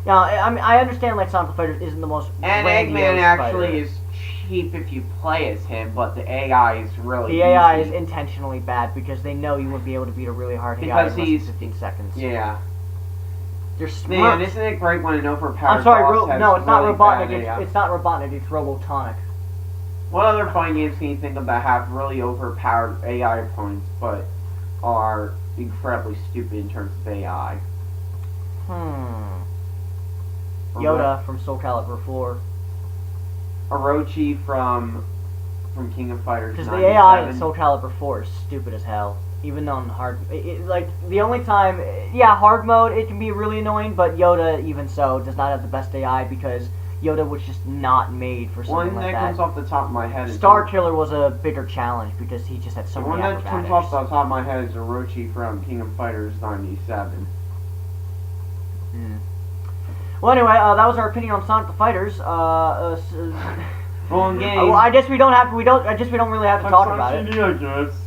I mean I understand like Sonic the Fighter isn't the most and Eggman actually is cheap if you play as him, but the AI is really the AI is intentionally bad because they know you wouldn't be able to beat a really hard AI in less than 15 seconds. Yeah. They're smart. Man, isn't it great when an overpowered I'm sorry, boss has no, it's not really Robotnik. It's not Robotnik. It's Robotonic. What other fighting games can you think of that have really overpowered AI opponents, but are incredibly stupid in terms of AI? Yoda from Soul Calibur 4. Orochi from King of Fighters. Because the AI in Soul Calibur 4 is stupid as hell. Even though in hard, like the only time, hard mode it can be really annoying, but Yoda even so does not have the best AI because Yoda was just not made for something like that. One that comes off the top of my head. Star Killer was a bigger challenge because he just had so many acrobatics. One that comes off the top of my head is Orochi from King of Fighters 97. Well, anyway, that was our opinion on Sonic the Fighters. Wrong game. Well, I guess we don't have. I guess we don't really have to talk about it.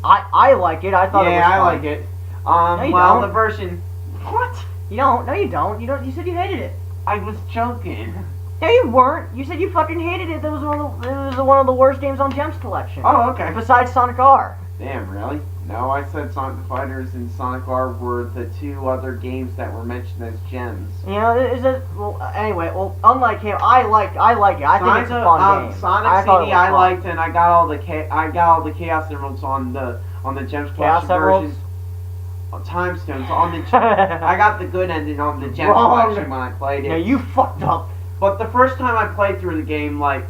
I like it. I thought it was fun. I like it. No, you well, don't. the version. What? You don't. No, you don't. You don't. You said you hated it. I was joking. No, you weren't. You said you fucking hated it. That was one of the worst games on Gems Collection. Oh, okay. Besides Sonic R. Damn, really? No, I said Sonic the Fighters and Sonic R were the two other games that were mentioned as gems. You know, is it? Well, anyway, well, unlike him, I like it. I think it's a fun game. Sonic CD I liked, and I got all the Chaos Emeralds on the Gems Collection versions. Time Stones on the. I got the good ending on the Gems Collection when I played it. Yeah, you fucked up. But the first time I played through the game, like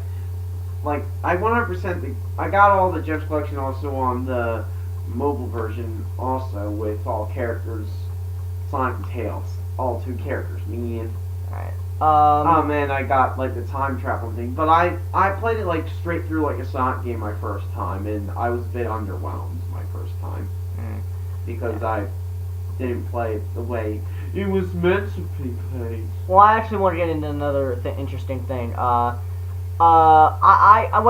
I 100%. I got all the Gems Collection also on the mobile version also with all characters, Sonic and Tails, all 2 characters, me and. Alright. Oh man, I got like the time travel thing, but I played it like straight through like a Sonic game my first time, and I was a bit underwhelmed my first time because I didn't play it the way it was meant to be played. Well, I actually want to get into another interesting thing. When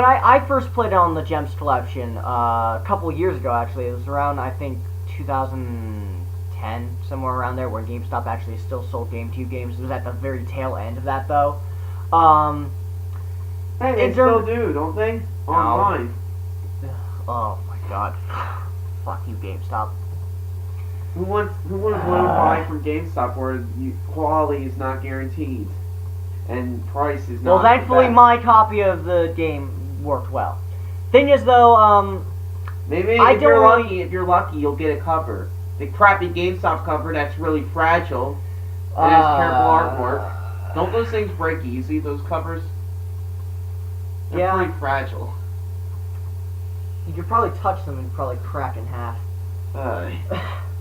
I first played it on the Gems Collection a couple years ago, actually, it was around I think 2010, somewhere around there, where GameStop actually still sold GameCube games. It was at the very tail end of that, though. Hey, they still do, don't they? Online. Oh my God! Fuck you, GameStop. Who wants to buy from GameStop where quality is not guaranteed and price is not? Well, thankfully, my copy of the game worked well. Thing is, though, maybe if you're lucky, you'll get a cover. The crappy GameStop cover that's really fragile and has terrible artwork. Don't those things break easy, those covers? They're Yeah. pretty fragile. You could probably touch them and probably crack in half. Uh,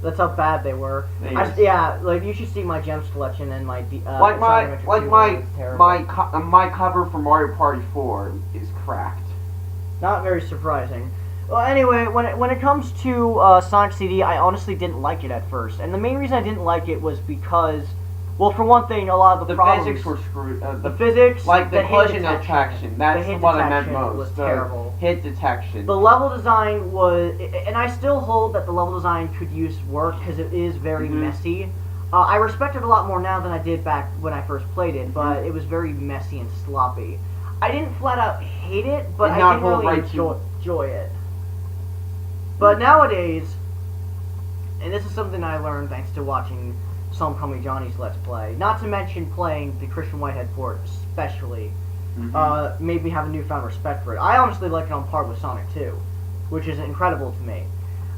That's how bad they were. Yeah, like you should see my gems collection and my my cover for Mario Party 4 is cracked. Not very surprising. Well, anyway, when it comes to Sonic CD, I honestly didn't like it at first, and the main reason I didn't like it was because, well, for one thing, a lot of the problems, physics were screwed. The physics, like the hit collision detection. That's the hit what I meant detection most. was terrible. Hit detection. The level design was, and I still hold that the level design could use work because it is very messy. I respect it a lot more now than I did back when I first played it, but it was very messy and sloppy. I didn't flat out hate it, but I didn't really enjoy it. But nowadays, and this is something I learned thanks to watching Some Call Me Johnny's Let's Play, not to mention playing the Christian Whitehead port especially, made me have a newfound respect for it. I honestly like it on par with Sonic 2, which is incredible to me.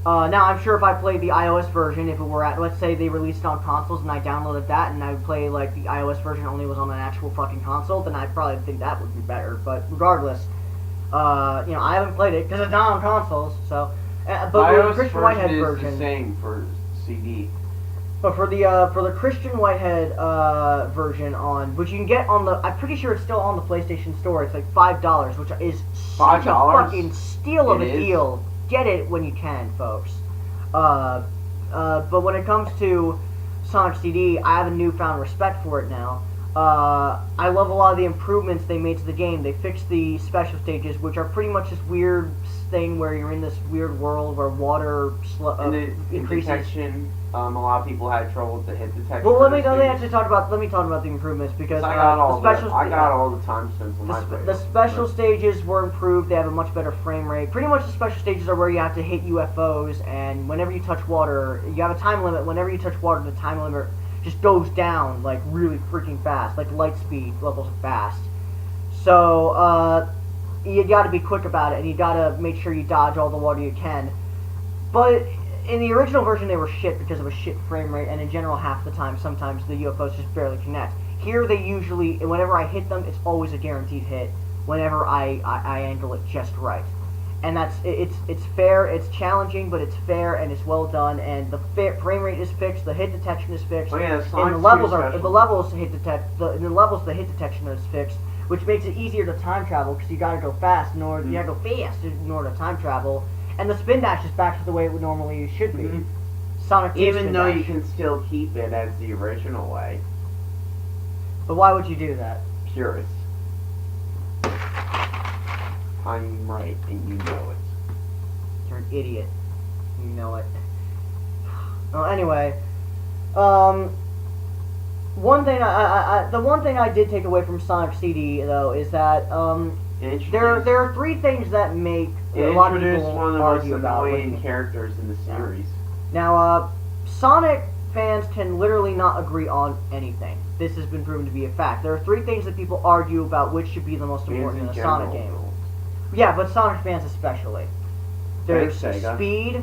Now, I'm sure if I played the iOS version, if it were at, let's say they released it on consoles and I downloaded that and I would play, like, the iOS version only was on an actual fucking console, then I'd probably think that would be better. But regardless, you know, I haven't played it because it's not on consoles, so... but iOS the Christian Whitehead version is the same for CD. But for the Christian Whitehead version on, which you can get on the, I'm pretty sure it's still on the PlayStation Store. It's like $5, which is such a fucking steal of a deal. Get it when you can, folks. But when it comes to Sonic CD, I have a newfound respect for it now. I love a lot of the improvements they made to the game. They fixed the special stages, which are pretty much this weird thing where you're in this weird world where water increases. Detection, a lot of people had trouble with the hit detection. Well, let me talk about the improvements because I got all the time since when I played. The special stages were improved. They have a much better frame rate. Pretty much the special stages are where you have to hit UFOs, and whenever you touch water, you have a time limit. Whenever you touch water, the time limit just goes down like really freaking fast, like light speed levels of fast. So you got to be quick about it, and you got to make sure you dodge all the water you can. But in the original version, they were shit because of a shit frame rate, and in general, half the time, sometimes the UFOs just barely connect. Here, they usually, whenever I hit them, it's always a guaranteed hit. Whenever I angle it just right, and it's fair, it's challenging, but it's fair and it's well done, and the frame rate is fixed, the hit detection is fixed, and the levels the hit detection is fixed, which makes it easier to time travel because you got to go fast in order to time travel. And the spin dash is back to the way it would normally should be. Sonic 2 even though you can still keep it as the original way. But why would you do that? Purist. I'm right, and you know it. You're an idiot. You know it. Well, anyway, one thing the one thing I did take away from Sonic CD though is that there are three things that make a lot of people one of the argue most about annoying characters in the series. Now, Sonic fans can literally not agree on anything. This has been proven to be a fact. There are three things that people argue about which should be the most important in a Sonic game. Yeah, but Sonic fans especially. There's speed,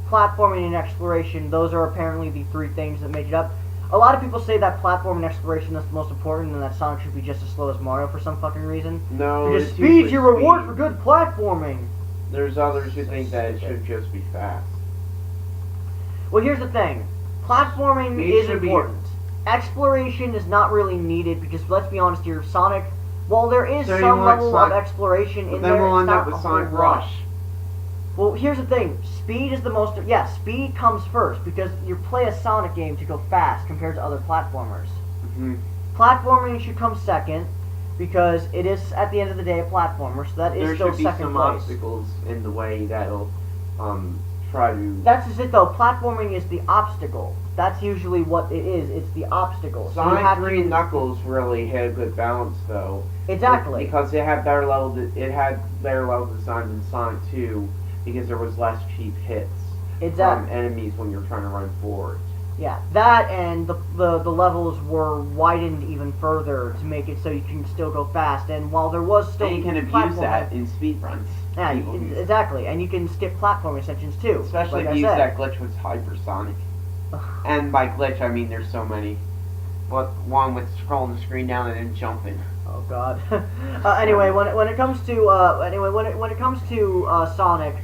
platforming, and exploration. Those are apparently the three things that make it up. A lot of people say that platform and exploration is the most important and that Sonic should be just as slow as Mario for some fucking reason. No, because speed's your reward for good platforming. There's others who think that it should just be fast. Well, here's the thing. Platforming is important. Exploration is not really needed because, let's be honest here, Sonic, while there is some level of exploration in there, then we'll end up with Sonic Rush. Well, here's the thing. Speed is the most... Yeah, speed comes first because you play a Sonic game to go fast compared to other platformers. Platforming should come second because it is, at the end of the day, a platformer, so that is still second place. There should be some obstacles in the way that'll try to... That's just it, though. Platforming is the obstacle. That's usually what it is. It's the obstacle. Sonic 3 and Knuckles really had a good balance, though. Exactly. Because it had better level design than Sonic 2 because there was less cheap hits from enemies when you're trying to run forward. Yeah, that and the levels were widened even further to make it so you can still go fast. And while there was still and you can abuse that in speedruns. Yeah, exactly. And you can skip platforming sections too. Especially if you use that glitch with Hypersonic. And by glitch, I mean there's so many. one with scrolling the screen down and then jumping. Oh God. Anyway, when it comes to Sonic,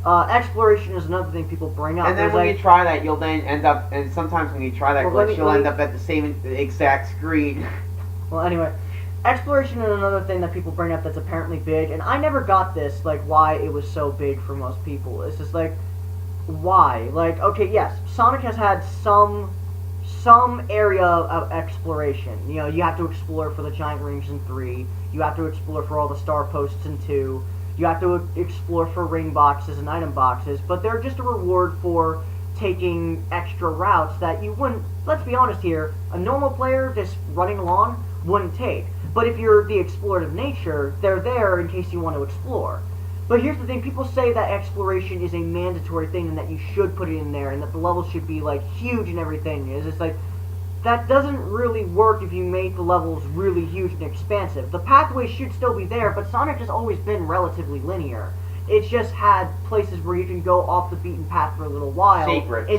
exploration is another thing people bring up. And then when you try that, you'll then end up, and sometimes when you try that glitch, you'll end up at the same exact screen. Well, anyway, exploration is another thing that people bring up that's apparently big, and I never got this, like, why it was so big for most people. It's just like, why? Like, okay, yes, Sonic has had some area of exploration. You know, you have to explore for the giant rings in 3, you have to explore for all the star posts in 2, you have to explore for ring boxes and item boxes, but they're just a reward for taking extra routes that you wouldn't, let's be honest here, a normal player just running along wouldn't take. But if you're the explorative nature, they're there in case you want to explore. But here's the thing, people say that exploration is a mandatory thing and that you should put it in there and that the levels should be, like, huge and everything. It's just like, that doesn't really work if you make the levels really huge and expansive. The pathways should still be there, but Sonic has always been relatively linear. It's just had places where you can go off the beaten path for a little while. Secrets.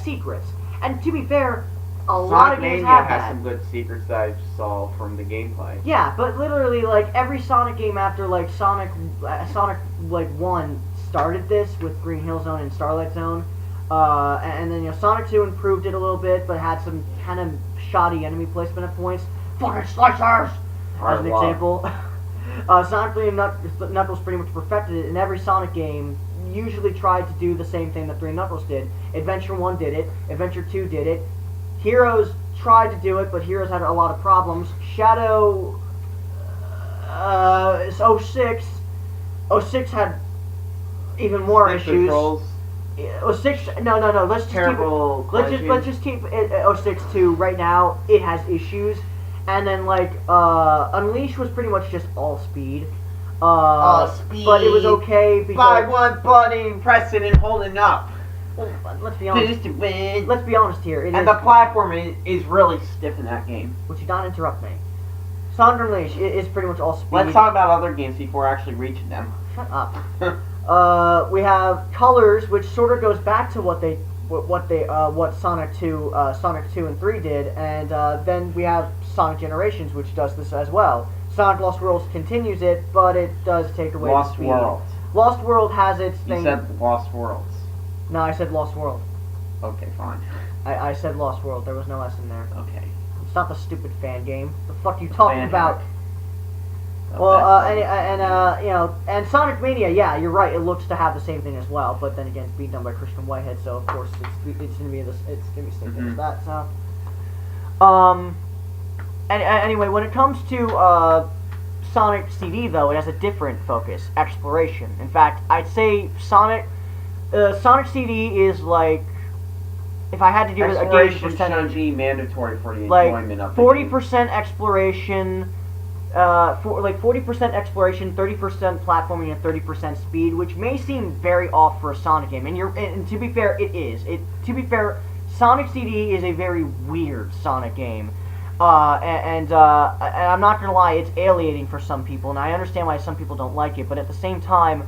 Secrets. And to be fair, a lot of games have that. Has some good secrets that I saw from the gameplay. Yeah, but literally, like, every Sonic game after, like, Sonic 1 started this with Green Hill Zone and Starlight Zone. And then, you know, Sonic 2 improved it a little bit, but had some kind of shoddy enemy placement at points. Fucking slicers! As an example. Sonic 3 and Knuckles pretty much perfected it, and every Sonic game usually tried to do the same thing that 3 and Knuckles did. Adventure 1 did it, Adventure 2 did it, Heroes tried to do it, but Heroes had a lot of problems. Shadow... is 06. 06 had even more issues. Controls. 06, no, let's just keep it 06 to right now. It has issues, and then like Unleash was pretty much just all speed. Speed. But it was okay because by one button, pressing and holding up. Well, let's be honest. Let's be honest here. The platform is really stiff in that game. Would you not interrupt me? Sonic Unleash is pretty much all speed. Let's talk about other games before actually reaching them. Shut up. We have Colors, which sort of goes back to what Sonic 2 and 3 did, and then we have Sonic Generations, which does this as well. Sonic Lost Worlds continues it, but it does take away the speed. Lost World has its thing. You said Lost Worlds. No, I said Lost World. Okay, fine. I said Lost World. There was no S in there. Okay. It's not the stupid fan game. The fuck you talking about? Oh, well, you know, and Sonic Mania, yeah, you're right. It looks to have the same thing as well, but then again, it's being done by Christian Whitehead, so of course it's gonna be the same thing as that. So, anyway, when it comes to Sonic CD, though, it has a different focus: exploration. In fact, I'd say Sonic CD is like, if I had to do a game percentage, should be mandatory for the like enjoyment of 40% exploration. 40% exploration, 30% platforming, and 30% speed, which may seem very off for a Sonic game. And to be fair, it is. To be fair, Sonic CD is a very weird Sonic game, and I'm not gonna lie, it's alienating for some people, and I understand why some people don't like it. But at the same time,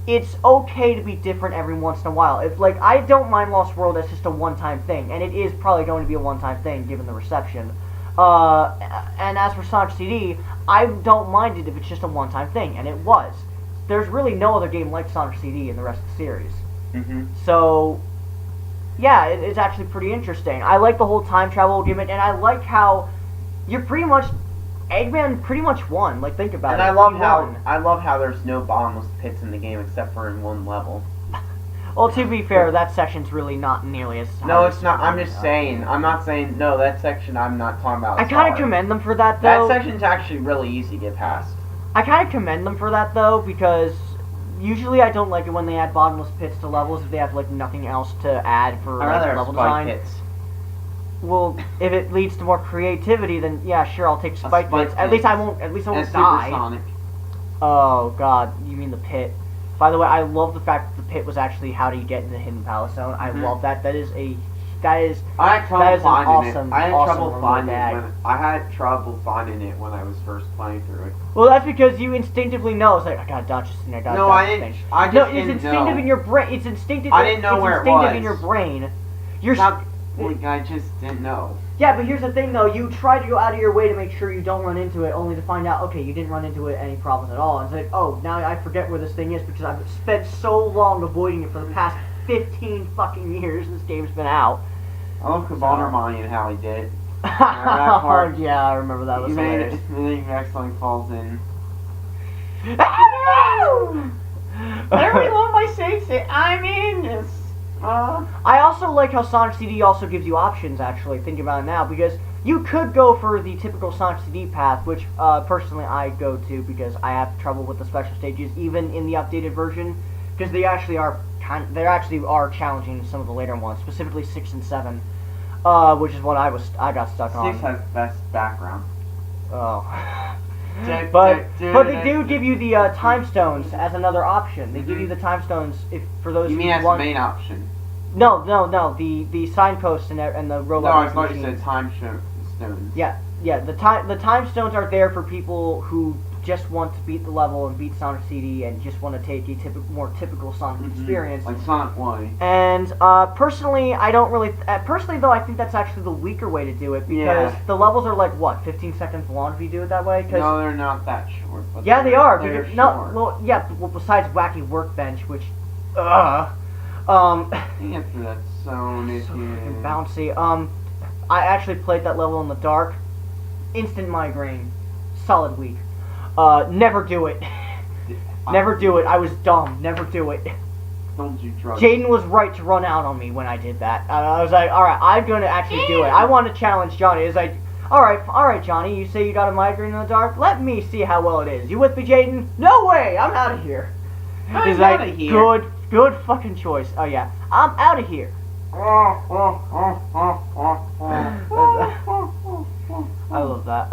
it's okay to be different every once in a while. It's like, I don't mind Lost World as just a one-time thing, and it is probably going to be a one-time thing given the reception. And as for Sonic CD, I don't mind it if it's just a one-time thing, and it was. There's really no other game like Sonic CD in the rest of the series. So, yeah, it's actually pretty interesting. I like the whole time travel gimmick, and I like how you're pretty much... Eggman pretty much won. Like, think about it. And I love how there's no bottomless pits in the game except for in one level. Well, to be fair, that section's really not nearly as... No, it's not. I'm just saying. I'm not saying... No, that section I'm not talking about. I kind of commend them for that, though. That section's actually really easy to get past. I kind of commend them for that, though, because usually I don't like it when they add bottomless pits to levels if they have, like, nothing else to add for level design. Pits. Well, if it leads to more creativity, then yeah, sure, I'll take spike pits. At least I won't die. Supersonic. Oh god, you mean the pit? By the way, I love the fact that the pit was actually how do you get in the Hidden Palace Zone. I love that. That is an awesome. I had trouble finding it when I was first playing through it. Well, that's because you instinctively know. It's like, I gotta dodge this thing. It's instinctive in your brain. It's instinctive. I didn't know where it was. It's instinctive in your brain. I just didn't know. Yeah, but here's the thing though, you try to go out of your way to make sure you don't run into it, only to find out, okay, you didn't run into it any problems at all. And it's like, oh, now I forget where this thing is because I've spent so long avoiding it for the past 15 fucking years this game's been out. I love Kabanarmani and how he did. Oh, yeah, I remember that. Was hilarious. And then he accidentally falls in. Everyone, my sensei, I'm in this. I also like how Sonic CD also gives you options, actually, thinking about it now, because you could go for the typical Sonic CD path, which, personally, I go to because I have trouble with the special stages, even in the updated version, because they actually are challenging in some of the later ones, specifically 6 and 7, which is what I got stuck on. 6 has the best background. Oh. But they do give you the time stones as another option. They give you the time stones for those. You mean as the main option? No. The signposts and the robot. No, I thought you said time stones. Yeah. The time stones are there for people who just want to beat the level and beat Sonic CD and just want to take a more typical Sonic experience. Like Sonic 1. And personally, I don't really. Personally, though, I think that's actually the weaker way to do it because the levels are like what 15 seconds long if you do it that way. No, they're not that short. But yeah, they are. They're short. No, well, yeah. Well, besides Wacky Workbench, which, You get through that zone if so you. Bouncy. I actually played that level in the dark. Instant migraine. Solid week. Never do it. Never do it. I was dumb. Never do it. Don't do drugs. Jaden was right to run out on me when I did that. I was like, alright, I'm going to actually do it. I want to challenge Johnny. It's like, alright, Johnny, you say you got a migraine in the dark? Let me see how well it is. You with me, Jaden? No way! I'm out of here. He's out of here. Good fucking choice. Oh, yeah. I'm out of here. I love that.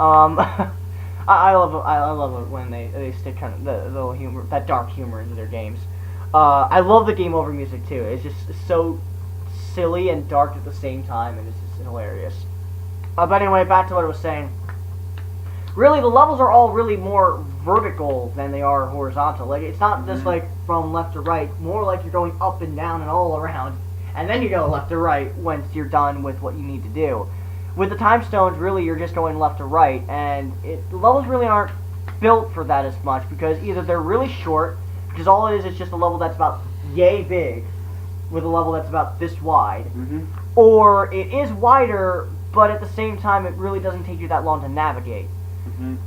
I love it when they stick kind of the little humor, that dark humor into their games. I love the game over music too. It's just so silly and dark at the same time, and it's just hilarious. But anyway, back to what I was saying. Really, the levels are all really more vertical than they are horizontal. Like it's not just like from left to right. More like you're going up and down and all around, and then you go left to right once you're done with what you need to do. With the time stones, really, you're just going left to right, and the levels really aren't built for that as much, because either they're really short, because all it is just a level that's about yay big, with a level that's about this wide, or it is wider, but at the same time, it really doesn't take you that long to navigate.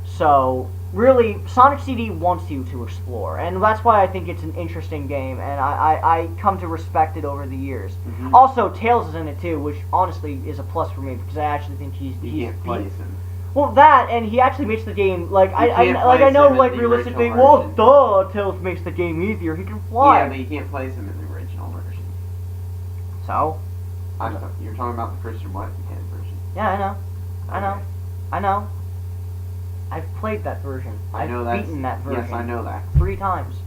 So, really, Sonic CD wants you to explore, and that's why I think it's an interesting game, and I come to respect it over the years. Also, Tails is in it too, which honestly is a plus for me, because I actually think he's can't place him. Well, that, and he actually makes the game, like, I know, like, realistically, well, duh, Tails makes the game easier, he can fly. Yeah, but you can't place him in the original version. So? You're talking about the Christian Whitehead version. Yeah, I know. I've played that version. I've beaten that version. Yes, I know that. 3 times.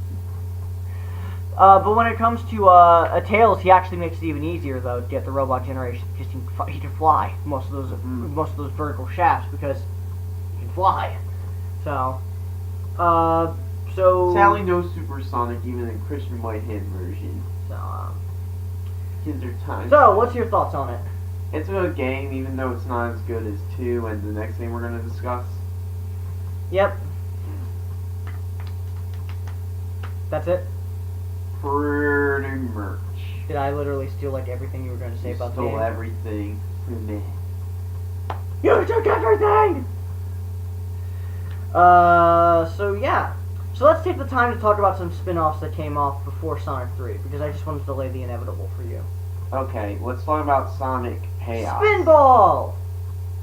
But when it comes to Tails, he actually makes it even easier though to get the robot generation because he can fly most of those vertical shafts because he can fly. So, Sally knows Supersonic even in Christian Whitehead version. Kids are time. So, what's your thoughts on it? It's a good game, even though it's not as good as 2 and the next game we're going to discuss. Yep. That's it? Pretty much. Did I literally steal like everything you were going to say about the game? Stole everything from me. You took everything! So yeah. So let's take the time to talk about some spin-offs that came off before Sonic 3, because I just wanted to delay the inevitable for you. Okay, let's talk about Sonic Chaos. Spinball!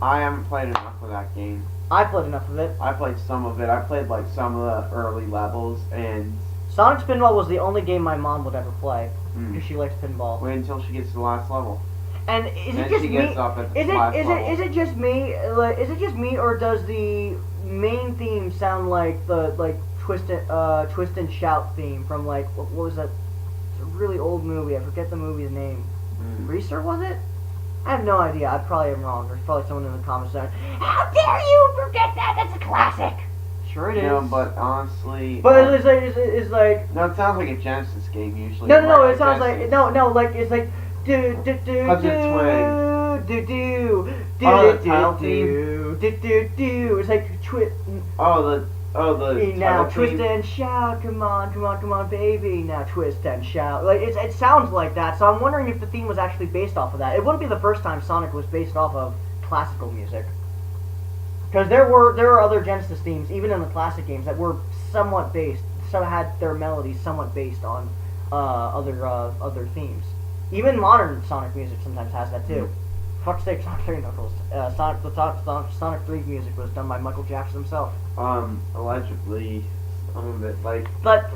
I haven't played enough of that game. I played enough of it. I played some of it. I played like some of the early levels, and Sonic Spinball was the only game my mom would ever play, because she likes pinball. Wait until she gets to the last level. And is it just me? Is it just me? Like, is it just me, or does the main theme sound like the Twist and Shout theme from like what was that? It's a really old movie. I forget the movie's name. Reeser, was it? I have no idea. I probably am wrong. There's probably someone in the comments saying, "How dare you forget that? That's a classic." Sure it is. No, but honestly. But it's like. No, it sounds like a Genesis game usually. No. It sounds like like it's like do do do do It's like twist. The Now title twist theme. and shout, come on, baby. Now twist and shout. Like it sounds like that. So I'm wondering if the theme was actually based off of that. It wouldn't be the first time Sonic was based off of classical music, because there were other Genesis themes, even in the classic games, that were somewhat based. Some had their melodies somewhat based on other themes. Even modern Sonic music sometimes has that too. Fuck's sake, Sonic 3 Knuckles. Sonic 3 music was done by Michael Jackson himself. Allegedly, some of it, like, But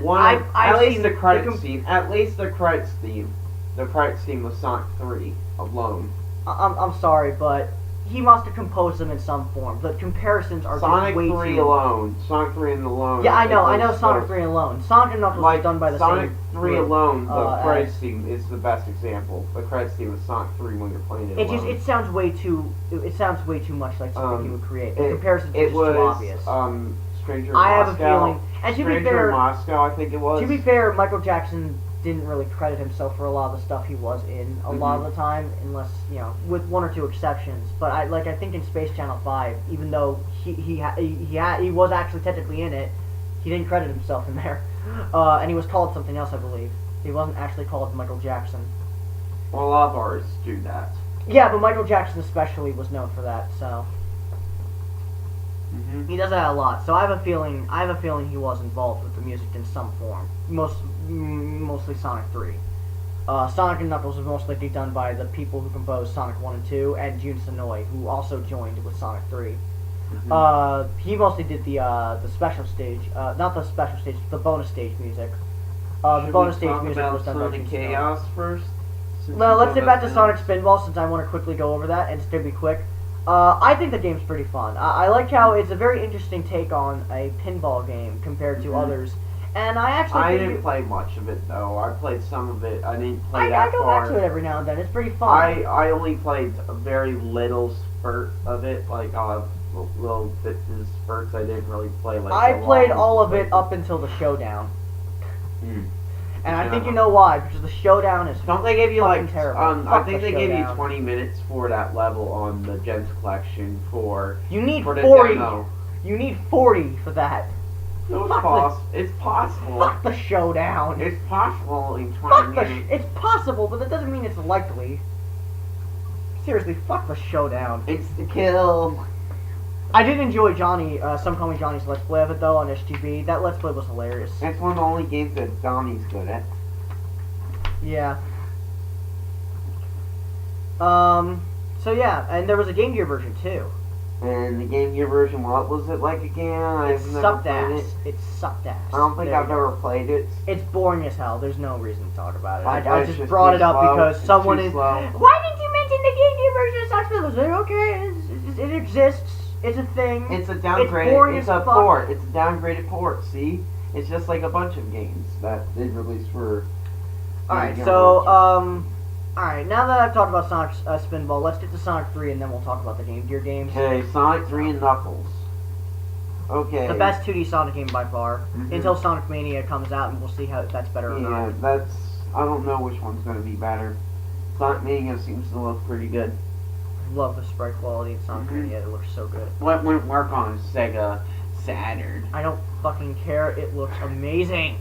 at least the credits theme. At least the credits theme. The credits theme was Sonic 3 alone. I'm sorry, but he must have composed them in some form. The comparisons are Sonic way 3 too... alone. Sonic 3 and alone. Yeah, I know Sonic 3 alone. Sonic and Knuckles was done by the Sonic same... 3 alone, the credits as- theme is the best example. The credits theme is Sonic 3 when you're playing it alone. It sounds way too much like something he would create. The comparisons are It just was, too obvious. Stranger in I have Moscow. a feeling, and to be Stranger fair, in Moscow, I think it was. to be fair, Michael Jackson didn't really credit himself for a lot of the stuff he was in a lot of the time, unless, with one or two exceptions. But I think in Space Channel 5, even though he was actually technically in it, he didn't credit himself in there, and he was called something else, I believe. He wasn't actually called Michael Jackson. Well, a lot of artists do that. Yeah, but Michael Jackson especially was known for that, so he does that a lot. So I have a feeling he was involved with the music in some form. Mostly Sonic 3. Sonic and Knuckles was most likely done by the people who composed Sonic 1 and 2, and Jun Sonoy, who also joined with Sonic 3. He mostly did the special stage, not the special stage, the bonus stage music. The bonus stage music was done by Jun Sonoy. Chaos first? Well, let's get back to Sonic Spinball, since I want to quickly go over that, and it's going to be quick. I think the game's pretty fun. I like how it's a very interesting take on a pinball game compared to others. And I didn't play much of it, though. I played some of it. I didn't play that I go far. back to it every now and then. It's pretty fun. I only played a very little spurt of it, like little bits of spurts. I didn't really play like. I played all of it up until the showdown. And I think you know why, because the showdown is Don't they give you like terrible. I think they give you 20 minutes for that level on the Gens collection for you need for the 40. demo. You need 40 for that. It's possible. Fuck the showdown. It's possible in 20 minutes. It's possible, but that doesn't mean it's likely. Seriously, fuck the showdown. It's the kill. I did enjoy Johnny, Some Call Me Johnny's Let's Play of it though on SGB. That Let's Play was hilarious. That's one of the only games that Johnny's good at. Yeah. So yeah, and there was a Game Gear version too. And the Game Gear version, what was it like again? It sucked ass. It sucked ass. I don't think I've ever played it. It's boring as hell. There's no reason to talk about it. I I just brought it up because someone is. Slow. Why didn't you mention the Game Gear version of Sonic? I was like, okay, it exists. It's a thing. It's a downgraded. It's boring It's as a fuck. port. It's a downgraded port. See, it's just like a bunch of games that they released for. Alright, so alright. Now that I've talked about Sonic Spinball, let's get to Sonic 3, and then we'll talk about the Game Gear games. Okay, Sonic 3 and Knuckles. Okay. The best 2D Sonic game by far, until Sonic Mania comes out, and we'll see how if that's better or not. Yeah, I don't know which one's going to be better. Sonic Mania seems to look pretty good. Love the sprite quality in Sonic Mania. It looks so good. What wouldn't work on Sega Saturn? I don't fucking care. It looks amazing.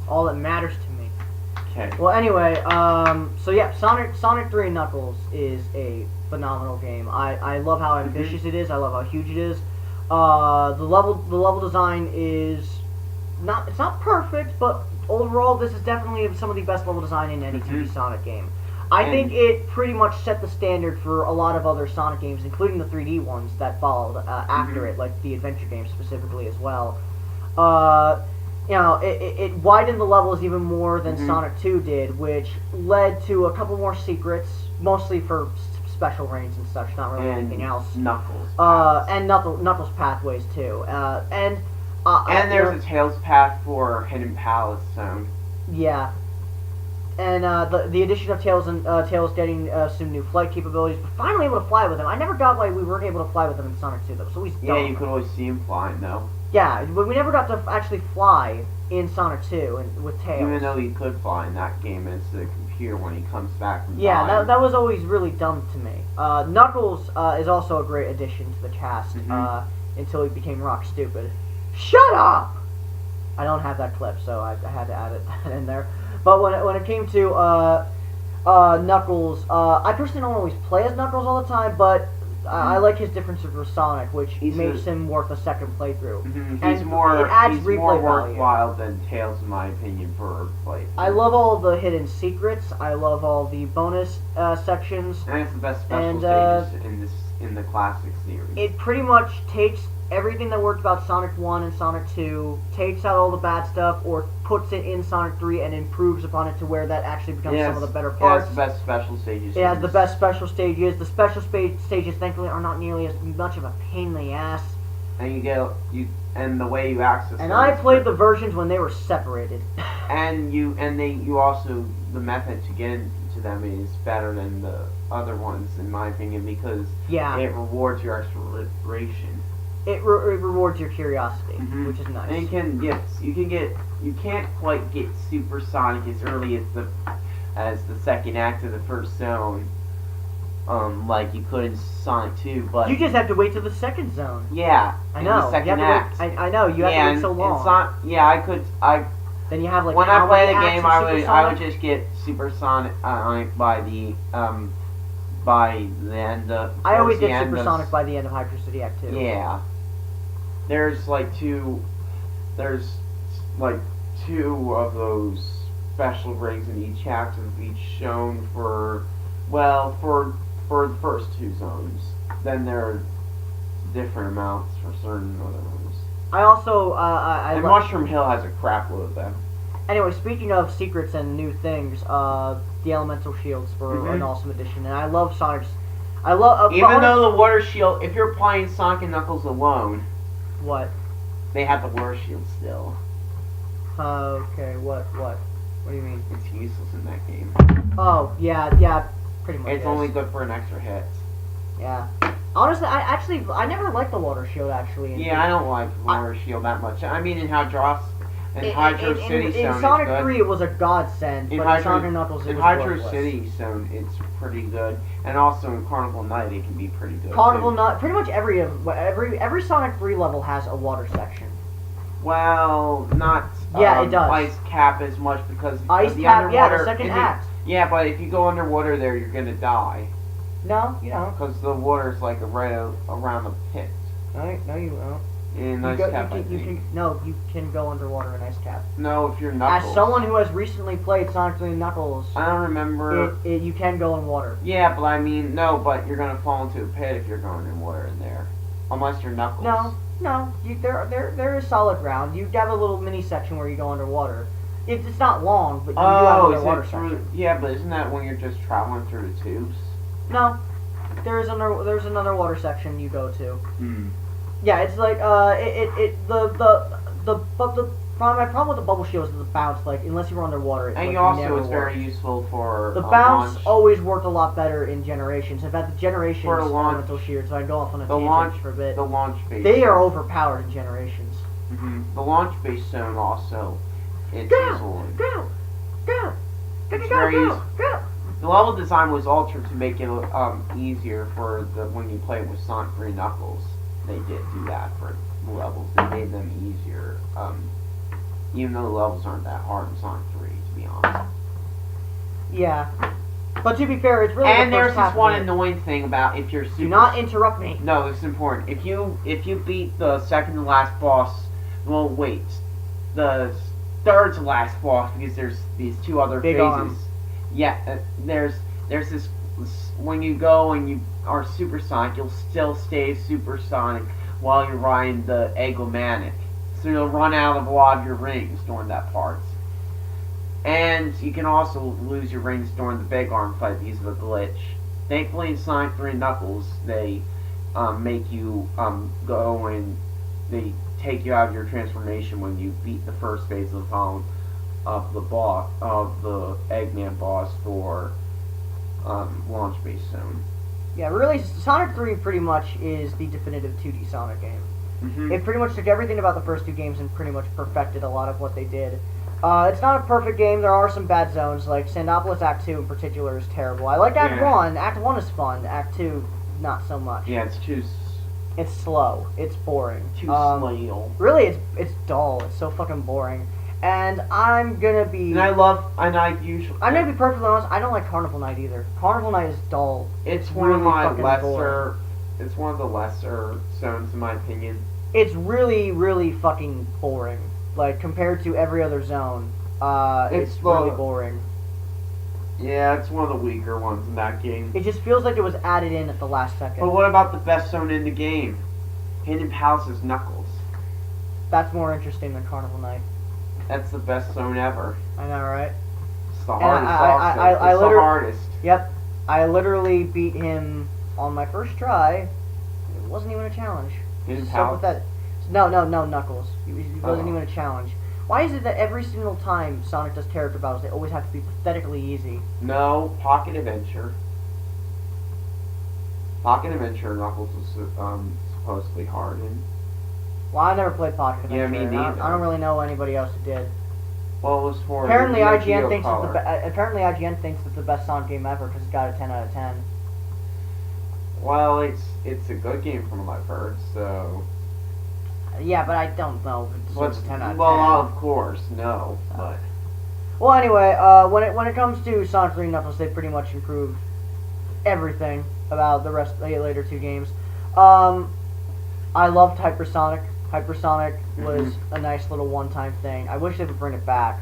All that matters to me. Okay. Well, anyway, so yeah, Sonic 3 and Knuckles is a phenomenal game. I love how ambitious it is. I love how huge it is. The level design is it's not perfect, but overall this is definitely some of the best level design in any 2D Sonic game. I think it pretty much set the standard for a lot of other Sonic games, including the 3D ones that followed after it, like the adventure games specifically as well. It widened the levels even more than Sonic 2 did, which led to a couple more secrets, mostly for special range and such, not really anything else. Knuckles. And Knuckles pathways too. And there's a Tails path for Hidden Palace Zone. Yeah. And the addition of Tails and Tails getting some new flight capabilities, we're finally able to fly with him. I never got why we weren't able to fly with him in Sonic 2 though, so he's dumb. Yeah, you could always see him flying though. Yeah, but we never got to actually fly in Sonic 2 and with Tails. Even though he could fly in that game, it's the disappear when he comes back from Yeah, time. that was always really dumb to me. Knuckles is also a great addition to the cast until he became rock stupid. Shut up! I don't have that clip, so I had to add it in there. But when it came to Knuckles, I personally don't always play as Knuckles all the time, but I like his differences with Sonic, which makes him worth a second playthrough. He's more it adds he's replay more value. worthwhile than Tails, in my opinion, for a playthrough. I love all the hidden secrets. I love all the bonus sections. And it's the best special stages in the classic series. It pretty much takes everything that worked about Sonic 1 and Sonic 2, takes out all the bad stuff, or puts it in Sonic 3 and improves upon it to where that actually becomes some of the better parts. It has the best special stages. It has the best special stages. The special stages, thankfully, are not nearly as much of a pain in the ass. And and the way you access And them I is played the versions when they were separated. you also, the method to get into them is better than the other ones, in my opinion, because it rewards your exploration. It rewards your curiosity, which is nice. And you can't quite get supersonic as early as the second act of the first zone, like you could in Sonic 2, but you just have to wait till the second zone. Yeah, I know. The second act. I know. You have to wait so long. Then you have like when I play the game, I would supersonic? just get supersonic by the end of. I always get supersonic by the end of Hydro City Act 2. Yeah. There's like two of those special rings in each act of each shown for the first two zones. Then there are different amounts for certain other ones. I also and Mushroom Hill has a crap load of them. Anyway, speaking of secrets and new things, the elemental shields were an awesome addition, and I love Sonic's. Even though the water shield, if you're playing Sonic and Knuckles alone. What? They have the water shield still. Okay, what? What do you mean? It's useless in that game. Oh, yeah, pretty much. It's only good for an extra hit. Yeah. Honestly, I never liked the water shield, actually. Yeah, I don't like water shield that much. I mean, in Hydro City Zone, in Sonic 3, it was a godsend, but in Sonic and Knuckles, it was Hydro worthless. City Zone, it's pretty good, and also in Carnival Night, it can be pretty good. Carnival Night, pretty much every Sonic 3 level has a water section. Well, not it does. Ice Cap as much because Ice the Cap, underwater, the second act. Yeah, but if you go underwater there, you're gonna die. No, you don't. Because the water's like right around the pit. No, you won't. In Ice Cap, you can go underwater in Ice Cap. No, if you're Knuckles. As someone who has recently played Sonic 3 and Knuckles, I don't remember. You can go in water. Yeah, but I mean, no, but you're gonna fall into a pit if you're going in water in there. Unless you're Knuckles. No, there is solid ground. You have a little mini section where you go underwater. It's not long, but you do have a water section. Yeah, but isn't that when you're just traveling through the tubes? No, there's another water section you go to. Hmm. Yeah, it's like my problem with the bubble shield is the bounce. Like unless you were underwater, and like, also it's very useful for the bounce. Launch. Always worked a lot better in Generations. In fact, the Generations For launch, elemental shield. So I go off on a tangent for a bit. The launch base. They are overpowered in Generations. The launch base zone also. It's Go. It's very useful. The level design was altered to make it easier for when you play with Sonic 3 Knuckles. They did do that for levels. They made them easier, even though the levels aren't that hard in Sonic 3, to be honest. Yeah, but to be fair, it's really. And there's this one annoying thing about if you're super. Do not interrupt me. No, this is important. If you beat the second to last boss, well, wait, the third to last boss because there's these two other Big phases. Arm. Yeah, there's this when you go and you are supersonic, you'll still stay supersonic while you're riding the Egomanic. So you'll run out of a lot of your rings during that part. And you can also lose your rings during the Big Arm fight because of a glitch. Thankfully in Sonic 3 Knuckles, they make you go and they take you out of your transformation when you beat the first phase of the boss of the Eggman boss for launch base zone. Yeah, really, Sonic 3 pretty much is the definitive 2D Sonic game. It pretty much took everything about the first two games and pretty much perfected a lot of what they did. It's not a perfect game. There are some bad zones. Like Sandopolis Act 2 in particular is terrible. I like Act 1. Act 1 is fun. Act 2, not so much. Yeah, it's too. It's slow. It's boring. Too slow. Really, it's dull. It's so fucking boring. And I'm gonna be. And I'm gonna be perfectly honest. I don't like Carnival Night either. Carnival Night is dull. It's one of my lesser. It's one of the lesser zones in my opinion. It's really, really fucking boring. Like compared to every other zone, it's really boring. Yeah, it's one of the weaker ones in that game. It just feels like it was added in at the last second. But what about the best zone in the game? Hidden Palace's Knuckles. That's more interesting than Carnival Night. That's the best zone ever. I know, right? It's the hardest. It's the hardest. Yep. I literally beat him on my first try. It wasn't even a challenge. Hidden Palace? No, Knuckles. It wasn't even a challenge. Why is it that every single time Sonic does character battles, they always have to be pathetically easy? No, Pocket Adventure. Pocket Adventure Knuckles was supposedly hard. Well, I never played Pocket Adventure. Yeah, me neither. I don't really know anybody else who did. Well, it was for apparently IGN thinks it's the best Sonic game ever because it's got a 10 out of 10. Well, it's a good game from what I've heard, so. Yeah, but I don't know if it's 10 out of 10. Well, of course, no, but. Well, anyway, when it comes to Sonic 3 and Knuckles, they pretty much improved everything about the later two games. I loved Hypersonic. Hypersonic was a nice little one-time thing. I wish they would bring it back.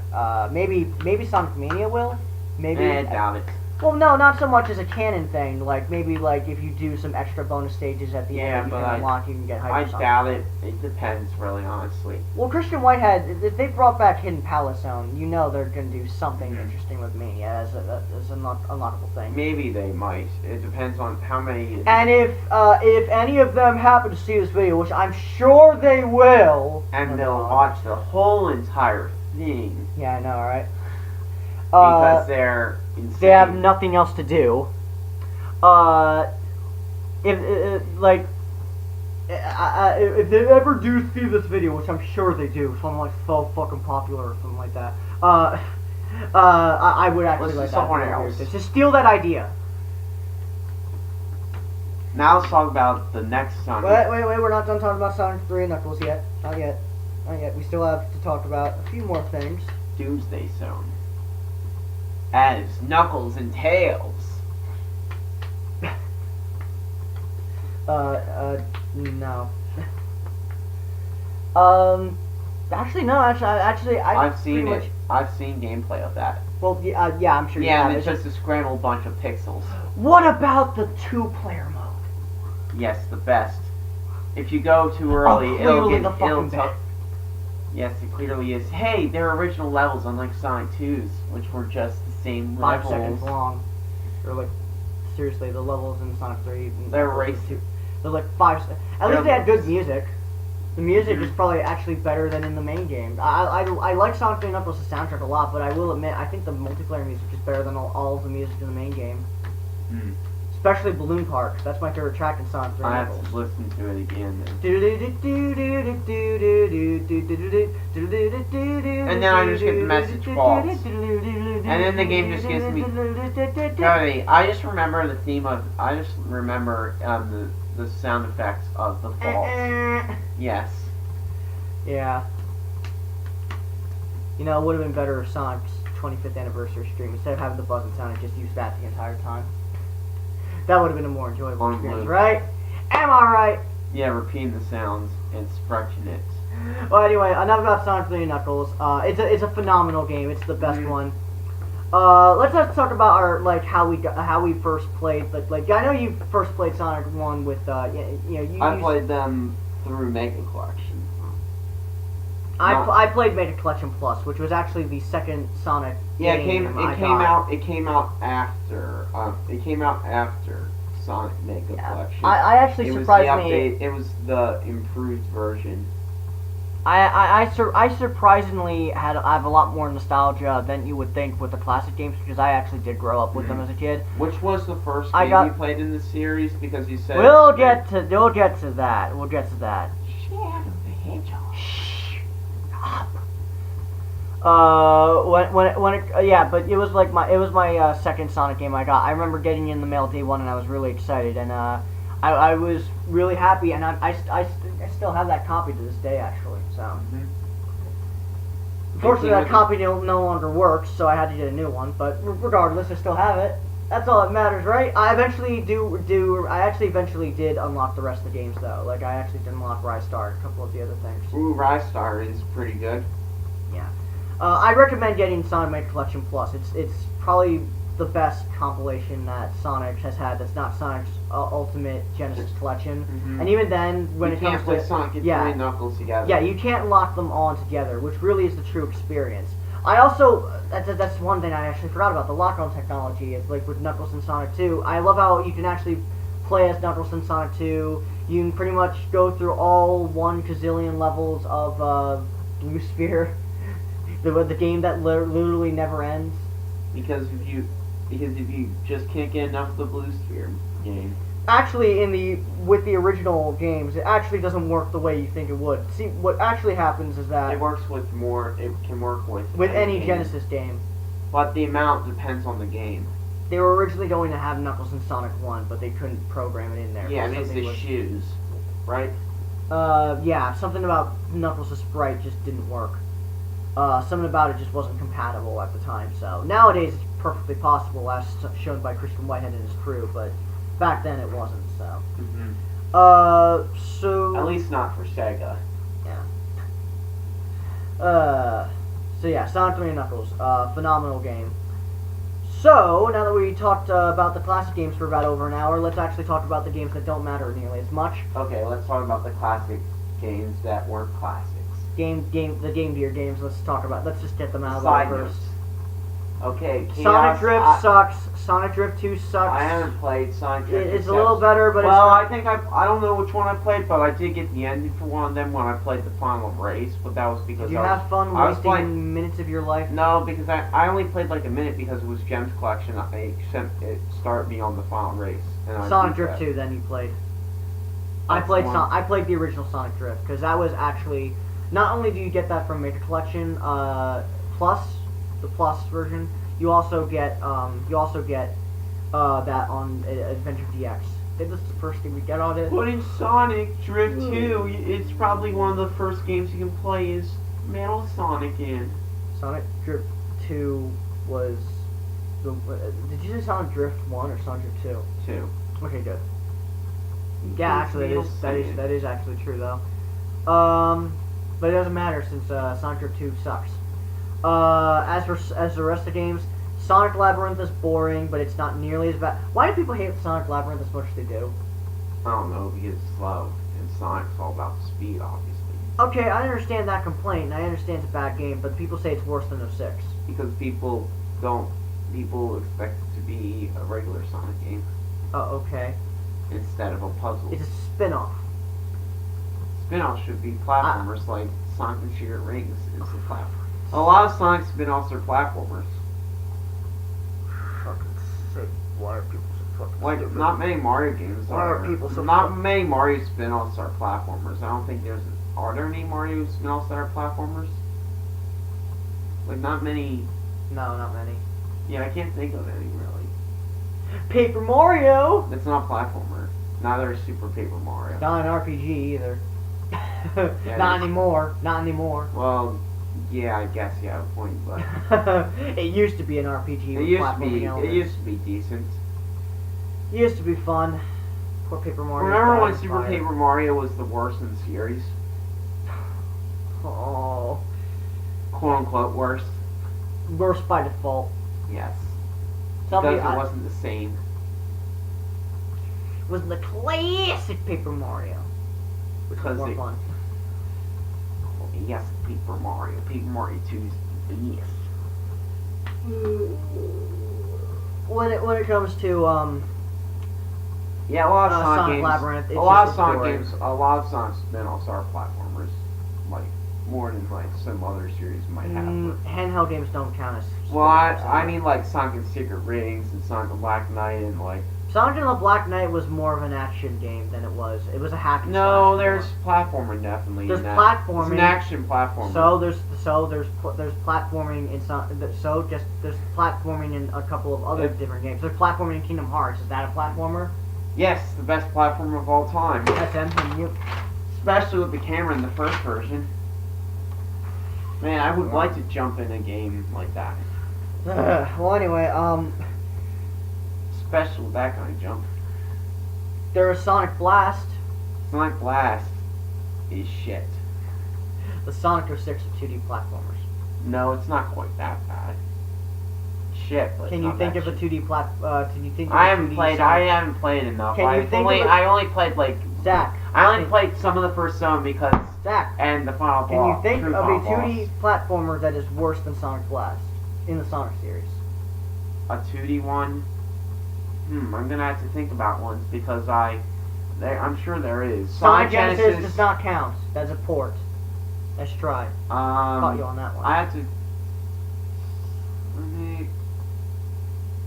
Maybe Sonic Mania will. Maybe. I doubt it. Well, no, not so much as a canon thing. Like maybe like if you do some extra bonus stages at the end, you can unlock, you can get Hypersonic. I doubt it. It depends, really, honestly. Well, Christian Whitehead, if they brought back Hidden Palace Zone, you know they're gonna do something interesting with Mania as an unlockable thing. Maybe they might. It depends on how many. And if any of them happen to see this video, which I'm sure they will, and they'll watch the whole entire thing. Yeah, I know, right? Because they're insane. They have nothing else to do. If they ever do see this video, which I'm sure they do, something like so fucking popular or something like that, I would actually like someone else. Just steal that idea. Now let's talk about the next Sonic. Wait, we're not done talking about Sonic 3 and Knuckles yet. Not yet. We still have to talk about a few more things. Doomsday Zone. As Knuckles and Tails. No. Actually, no. I've seen it. I've seen gameplay of that. Well, yeah, I'm sure. Yeah, and it's just a scrambled bunch of pixels. What about the two-player mode? Yes, the best. If you go too early, it'll tell. Yes, it clearly is. Hey, they're original levels, unlike Sonic 2's, which were just the same 5 levels. seconds long. They're like, seriously, the levels in Sonic 3. They're racing. They're like 5 seconds. At least they had good music. The music is probably actually better than in the main game. I like Sonic 3 and Knuckles' soundtrack a lot, but I will admit, I think the multiplayer music is better than all of the music in the main game. Mm. Especially Balloon Park. That's my favorite track in Sonic 3 and Knuckles. I have to listen to it again then. And then I just get the message false. And then the game just gives me... Cody, I just remember the theme of... I just remember the sound effects of the false. Yes. Yeah. You know, it would have been better if Sonic's 25th anniversary stream, instead of having the buzzing sound, it just used that the entire time. That would have been a more enjoyable experience, right? Am I right? Yeah, repeating the sounds and stretching it. Well, anyway, enough about Sonic 3 and Knuckles. It's a phenomenal game. It's the best one. Let's talk about our how we first played. Like I know you first played Sonic 1 with I played them through Mega Collection. I played Mega Collection Plus, which was actually the second Sonic. Yeah, it came out after Sonic Mega Collection. I actually surprised me. It was the improved version. I surprisingly I have a lot more nostalgia than you would think with the classic games, because I actually did grow up with them as a kid. Which was the first game you played in the series? Because you said we'll get to that. Shadow the Hedgehog. Shut up. Yeah, but it was my second Sonic game I got. I remember getting it in the mail day one, and I was really excited, and I was really happy, and I still have that copy to this day, actually. So, unfortunately, that copy no longer works, so I had to get a new one. But regardless, I still have it. That's all that matters, right? I actually eventually did unlock the rest of the games, though. Like, I actually did unlock Rise Star and a couple of the other things. Ooh, Rise Star is pretty good. Yeah. I recommend getting Sonic Mega Collection Plus. It's probably the best compilation that Sonic has had. That's not Sonic's Ultimate Genesis Collection. And even then, when you can't play Sonic and play Knuckles together. Yeah, you can't lock them all together, which really is the true experience. I also that's one thing I actually forgot about. The lock-on technology is like with Knuckles and Sonic 2. I love how you can actually play as Knuckles in Sonic 2. You can pretty much go through all 1 gazillion levels of Blue Sphere. The game that literally never ends. Because if you just can't get enough of the Blue Sphere game. Actually, with the original games, it actually doesn't work the way you think it would. See, what actually happens is that it works with more. It can work with any Genesis game. But the amount depends on the game. They were originally going to have Knuckles in Sonic 1, but they couldn't program it in there. Yeah, and it's the shoes, right? Yeah, something about Knuckles' sprite just didn't work. Something about it just wasn't compatible at the time. So nowadays it's perfectly possible, as shown by Christian Whitehead and his crew, but back then it wasn't. So. So. At least not for Sega. Yeah. So yeah, Sonic 3 and Knuckles, phenomenal game. So now that we talked about the classic games for about over an hour, let's actually talk about the games that don't matter nearly as much. Okay, let's talk about the classic games that weren't classics. The Game Gear games. Let's just get them out of the way first. Okay, Sonic Drift sucks. Sonic Drift 2 sucks. I haven't played Sonic Drift. It's a little better, but I think I don't know which one I played, but I did get the ending for one of them when I played the final race. But that was because did you have fun wasting minutes of your life? No, because I only played like a minute because it was Gems Collection. It started me on the final race. And Sonic Drift 2, then you played. I played the original Sonic Drift because that was actually. Not only do you get that from Mega Collection Plus, the Plus version, you also get that on Adventure DX. I think that's the first game we get on it. But in Sonic Drift 2, it's probably one of the first games you can play is Metal Sonic in. Sonic Drift 2 was did you say Sonic Drift 1 or Sonic Drift 2? 2. Okay, good. Yeah, actually that is actually true though. But it doesn't matter since Sonic Drift 2 sucks. As the rest of the games, Sonic Labyrinth is boring, but it's not nearly as bad. Why do people hate Sonic Labyrinth as much as they do? I don't know, because it's slow, and Sonic's all about the speed, obviously. Okay, I understand that complaint, and I understand it's a bad game, but people say it's worse than 06. Because people expect it to be a regular Sonic game. Oh, okay. Instead of a puzzle. It's a spin-off. Spin-offs should be platformers like Sonic and Secret Rings is a platform. A lot of Sonic spin-offs are platformers. Why are people so fucking like, stupid? not many Mario games are. People so not many Mario spin-offs are platformers. I don't think there's. Are there any Mario spin-offs that are platformers? Like, not many. No, not many. Yeah, I can't think of any really. Paper Mario. It's not a platformer. Neither is Super Paper Mario. Not an RPG either. Yeah, not anymore. Not anymore. Well, yeah, I guess you have a point, but it used to be an RPG. It used to be decent. It used to be fun. Poor Paper Mario. Remember when Super Paper Mario was the worst in the series? Oh. Quote unquote worst. Worst by default. Yes. Because it wasn't the same. It was the classic Paper Mario. Which was more fun. Yes, Paper Mario. Paper Mario 2 is the best. When it comes to yeah, a lot of Sonic games. Labyrinth, a lot of Sonic games. A lot of Sonic spin-offs are platformers, like more than like some other series might have. Handheld games don't count as. Well, I mean like Sonic and Secret Rings and Sonic and Black Knight and like Sonic and the Black Knight was more of an action game than it was. It was a hack and No, slash there's game. platforming definitely. There's in that. platforming. It's an action platformer. So there's platforming in there's platforming in a couple of other different games. There's platforming in Kingdom Hearts. Is that a platformer? Yes, the best platformer of all time. SM, you. Especially with the camera in the first version. Man, I would like to jump in a game like that. Well, anyway, Especially with that kind of jump. there is Sonic Blast. Sonic Blast is shit. The Sonic 06 of 2D platformers. No, it's not quite that bad. Shit, but Can it's you not think that of a shit. 2D plat? Can you think? Of I a haven't 2D played. Sonic? I haven't played enough. Can you think of it? I only played like. Zach. I only played some of the first zone because. Zach. And the final Can boss. you think true of a final 2D platformer that is worse than Sonic Blast in the Sonic series? boss. A 2D one. I'm gonna have to think about one because I'm sure there is. Sonic Genesis does not count. That's a port. Let's try. Caught you on that one. I have to.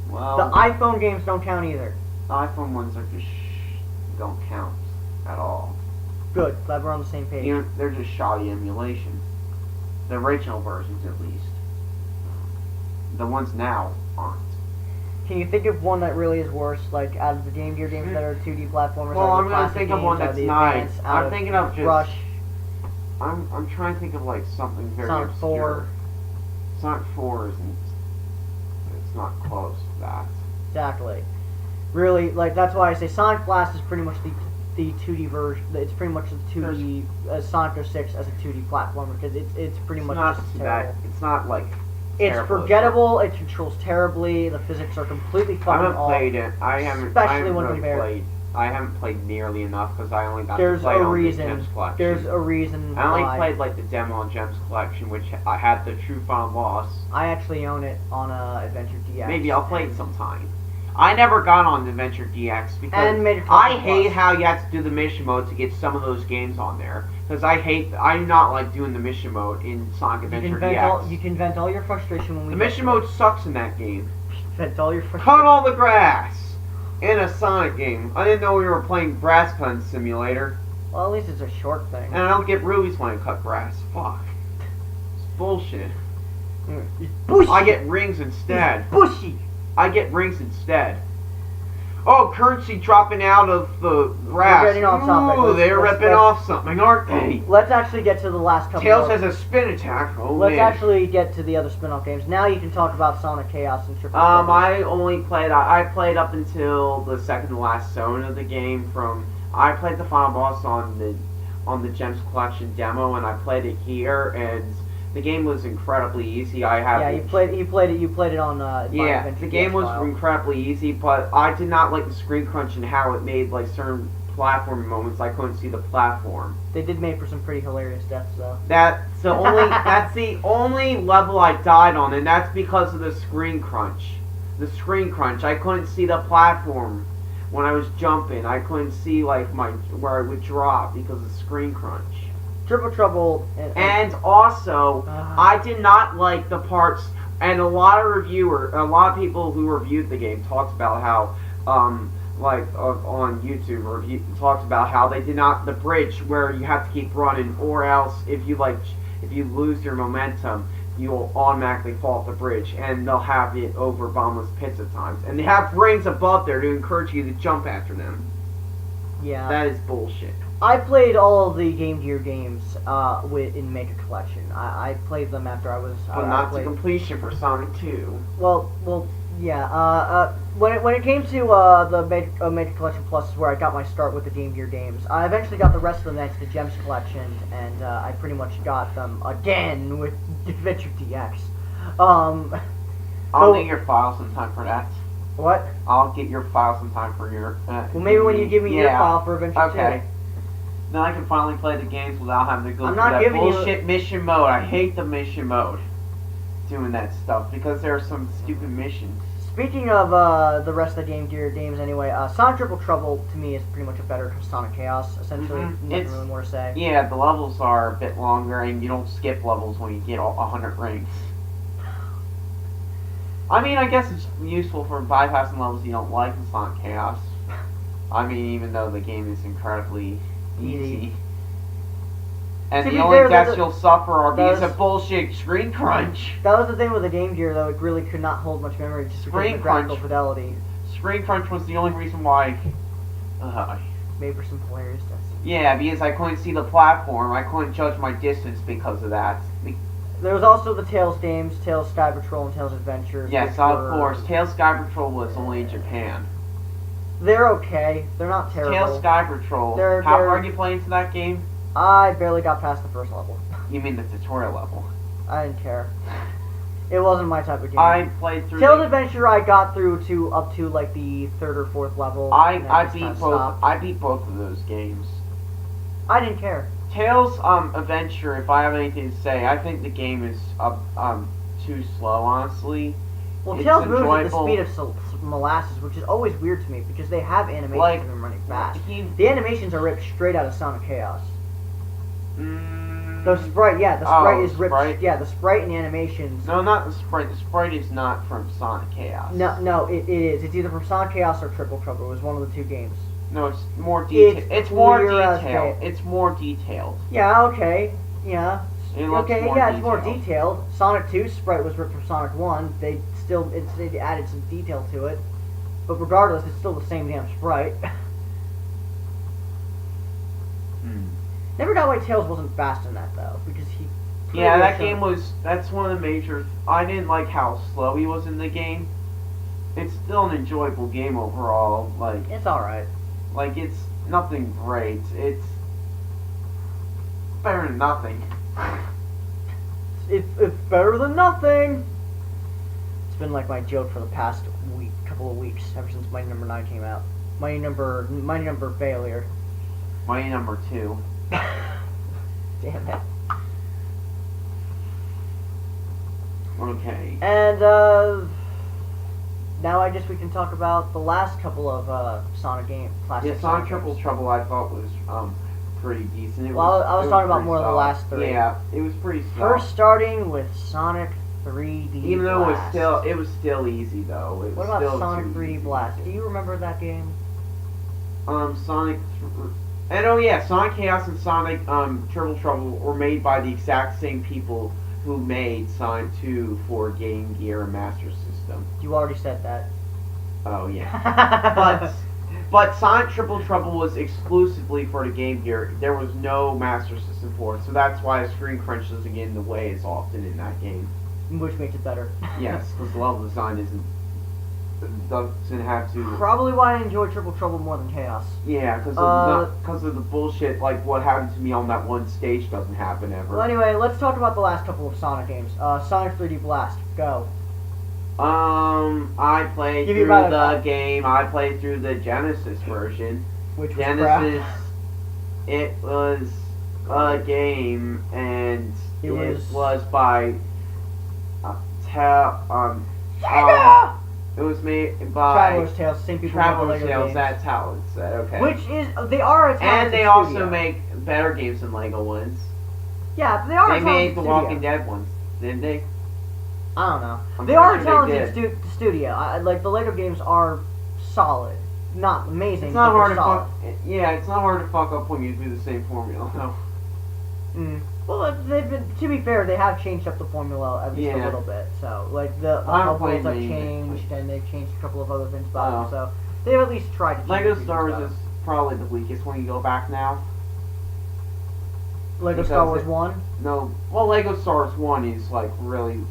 Well, The iPhone games don't count either. the iPhone ones are just don't count at all. Good. Glad we're on the same page. They're just shoddy emulation. The original versions, at least. The ones now aren't. Can you think of one that really is worse, like out of the Game Gear games that are 2D platformers? Well, out I'm of the gonna classic think of one games, out that's the not. Advance, out I'm thinking of just. Rush. I'm trying to think of like something very Sonic obscure. 4. Sonic 4 isn't. It's not close to that. Exactly. Really, like that's why I say Sonic Blast is pretty much the 2D version. It's pretty much the 2D Sonic 06 as a 2D platformer because it's pretty much Not just that. terrible. It's not like. It's terrible. forgettable. It controls terribly. The physics are completely I fucking haven't off. played it. I haven't. Especially I haven't when really compared- played. I haven't played nearly enough because I only got There's to play a on reason. the Gems Collection. There's a reason. I only why. played like the demo on Gems Collection, which I had the true final boss. I actually own it on Adventure DX. Maybe I'll play it sometime. I never got on Adventure DX because And made it I Plus. hate how you have to do the mission mode to get some of those games on there. Because I do not like doing the mission mode in Sonic Adventure DX. You can vent all your frustration when we. The mission mode sucks in that game. Vent all your frustration. Cut all the grass in a Sonic game. I didn't know we were playing Grass Cutting Simulator. Well, at least it's a short thing. And I don't get rubies when I cut grass. Fuck. It's bullshit. It's bushy. I get rings instead. It's bushy. I get rings instead. Oh, currency dropping out of the grass. We're getting off topic. Ooh, they're Let's- ripping off something, aren't they? Let's actually get to the last couple. Tails of, has a spin attack. Oh, Let's man. actually get to the other spin-off games. Now you can talk about Sonic Chaos and Triple. I only played. I played up until the second to last zone of the game. I played the final boss on the Gems Collection demo, and I played it here, and the game was incredibly easy. You played it on. Yeah, Adventure the game DX was file. incredibly easy, but I did not like the screen crunch and how it made like certain platforming moments. I couldn't see the platform. They did make for some pretty hilarious deaths, though. That's the only level I died on, and that's because of the screen crunch. The screen crunch. I couldn't see the platform when I was jumping. I couldn't see like where I would drop because of the screen crunch. Triple Trouble And also, I did not like the parts, and a lot of people who reviewed the game talked about how, on YouTube, talked about how they did not, the bridge where you have to keep running, or else if you lose your momentum, you will automatically fall off the bridge, and they'll have it over Bombless Pits at times. And they have rings above there to encourage you to jump after them. Yeah. That is bullshit. I played all of the Game Gear games in Mega Collection. I played them after I was. But not to completion for Sonic 2. Well, yeah. When it came to the Mega Collection Plus, is where I got my start with the Game Gear games. I eventually got the rest of them thanks to Gems Collection, and I pretty much got them again with Adventure DX. I'll get your file sometime for that. What? I'll get your file sometime for your. Well, maybe when you give me your file for Adventure 2. Okay. Then I can finally play the games without having to go I'm through not that giving you- bullshit mission mode. I hate the mission mode. Doing that stuff because there are some stupid missions. Speaking of the rest of the Game Gear games, anyway, Sonic Triple Trouble to me is pretty much a better Sonic Chaos. Essentially, nothing really more to say. Yeah, the levels are a bit longer, and you don't skip levels when you get 100 rings. I mean, I guess it's useful for bypassing levels you don't like in Sonic Chaos. I mean, even though the game is incredibly easy. And the only deaths you'll suffer are because of bullshit screen crunch. That was the thing with the Game Gear, though. It really could not hold much memory just because of the graphical fidelity. Screen crunch was the only reason why. Made for some hilarious deaths. Yeah, because I couldn't see the platform. I couldn't judge my distance because of that. There was also the Tails games, Tails Sky Patrol and Tails Adventures. Yes, of course. Tails Sky Patrol was only in Japan. They're okay. They're not terrible. Tails Sky Patrol. How far did you play into that game? I barely got past the first level. You mean the tutorial level? I didn't care. It wasn't my type of game. I played through Tails Adventure. I got through to up to like the 3rd or 4th level. I beat both. I beat both of those games. I didn't care. Tails Adventure. If I have anything to say, I think the game is too slow. Honestly. Well, Tails moves at the speed of molasses, which is always weird to me because they have animations of him running fast. The animations are ripped straight out of Sonic Chaos. The sprite, yeah, the sprite is ripped. Sprite? Yeah, the sprite and the animations. No, not the sprite. The sprite is not from Sonic Chaos. No, it is. It's either from Sonic Chaos or Triple Trouble. It was one of the two games. No, it's more detailed. It's more detailed. It's more detailed. Yeah. Okay. Yeah. Okay. Yeah, it's more detailed. Sonic 2's sprite was ripped from Sonic 1. They added some detail to it, but regardless, it's still the same damn sprite. Never got why Tails wasn't fast in that though, because he. Yeah, that game was. That's one of the major. I didn't like how slow he was in the game. It's still an enjoyable game overall. Like it's all right. Like it's nothing great. It's better than nothing. It's better than nothing. It's been like my joke for the past couple of weeks, ever since Mighty Number 9 came out. Mighty Number Failure. Mighty Number 2. Damn it. Okay. And now I guess we can talk about the last couple of Sonic games. Yeah, Sonic Triple Trouble I thought was pretty decent. I was talking about more of the last 3. Yeah, it was pretty solid. First starting with Sonic 3D Even though Blast. it was still easy though. It was what about still Sonic 3D Blast? Do you remember that game? Sonic. And oh yeah, Sonic Chaos and Sonic Triple Trouble were made by the exact same people who made Sonic 2 for Game Gear and Master System. You already said that. Oh yeah. but Sonic Triple Trouble was exclusively for the Game Gear. There was no Master System for it, so that's why the screen crunch doesn't get in the way as often in that game. Which makes it better. Yes, because the level design doesn't have to. Probably why I enjoy Triple Trouble more than Chaos. Yeah, because of the bullshit, like what happened to me on that one stage doesn't happen ever. Well, anyway, let's talk about the last couple of Sonic games. Sonic 3D Blast, go. I played through the game. I played through the Genesis version. Which was Genesis. crap. It was a game, and it was by it was made by Traveler's Tales, same people. Traveler's Tales. That's how it's said. Okay. Which is they are a talented and they studio. also make better games than Lego ones. Yeah, but they are. They a made the studio. Walking Dead ones, didn't they? I don't know. I'm they are a sure talented studio. Like the Lego games are solid, not amazing. It's not but hard to solid. Yeah, it's not hard to fuck up when you do the same formula. No. Well, to be fair, they have changed up the formula at least a little bit. So, like the levels have changed, and they've changed a couple of other things about them. So they've at least tried to change Lego Star Wars is probably the weakest when you go back now. Lego Star Wars 1? No. Well, Lego Star Wars 1 is like really.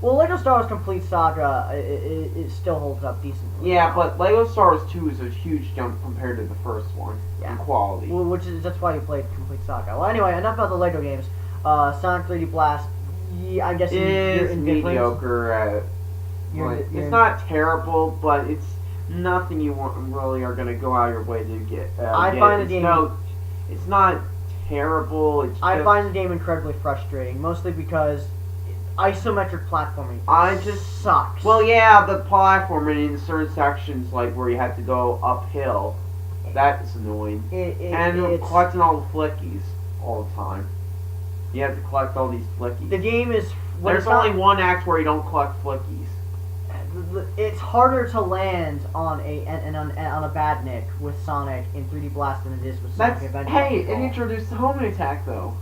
Well, Lego Star Wars Complete Saga, it still holds up decently. Yeah, but Lego Star Wars 2 is a huge jump compared to the first one in quality. Well, that's why you played Complete Saga. Well, anyway, enough about the Lego games. Sonic 3D Blast, I guess you're indifferent. Mediocre. It's not terrible, but it's nothing you really are going to go out of your way to get. I find the game. It's not terrible. I find the game incredibly frustrating, mostly because isometric platforming sucks. Well, yeah, the platforming in certain sections, like where you have to go uphill, that's annoying. And collecting all the flickies all the time. You have to collect all these flickies. The game is. There's only one act where you don't collect flickies. it's harder to land on a badnik with Sonic in 3D Blast than it is with Sonic Adventure. Hey, it introduced the homing attack though.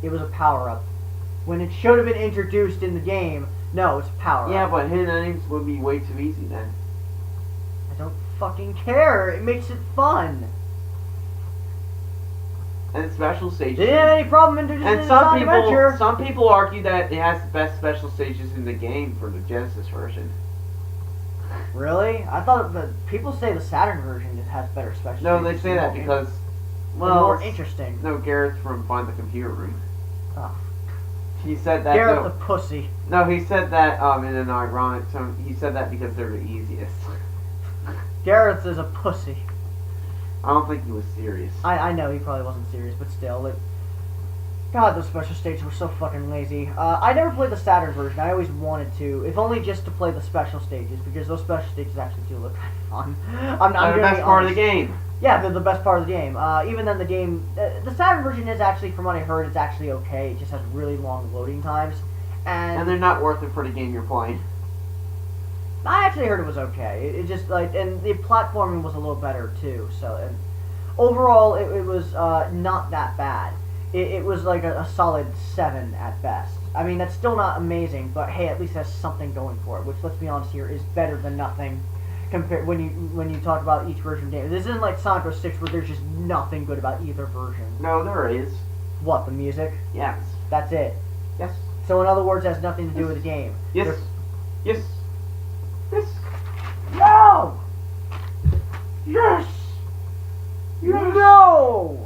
It was a power up. When it should have been introduced in the game, no, it's a power up. Yeah, but hidden enemies would be way too easy then. I don't fucking care. It makes it fun. And special stages. They didn't have any problem introducing And Sonic Adventure. some people argue that it has the best special stages in the game for the Genesis version. Really? I thought that people say the Saturn version has better special. No, they stages. say that because, well, more interesting. No, Gareth from Find the Computer Room. Oh. He said that. Gareth the pussy. No, he said that in an ironic tone. He said that because they're the easiest. Gareth is a pussy. I don't think he was serious. I know he probably wasn't serious, but still, like, God, those special stages were so fucking lazy. I never played the Saturn version. I always wanted to, if only just to play the special stages, because those special stages actually do look kind of fun. I'm the best part of the game. Yeah, they're the best part of the game. Even then, the game, the Saturn version is actually, from what I heard, it's actually okay. It just has really long loading times, and they're not worth it for the game you're playing. I actually heard it was okay. It just like, and the platforming was a little better too. So, and overall, it was not that bad. It was like a solid 7 at best. I mean, that's still not amazing, but hey, at least it has something going for it. Which, let's be honest here, is better than nothing. Compared when you talk about each version of the game, this isn't like Sonic 06 where there's just nothing good about either version. No, there is. What, the music? Yes. That's it. Yes. So in other words, it has nothing to do with the game. Yes. Yes. Yes. No! Yes! Yes. No!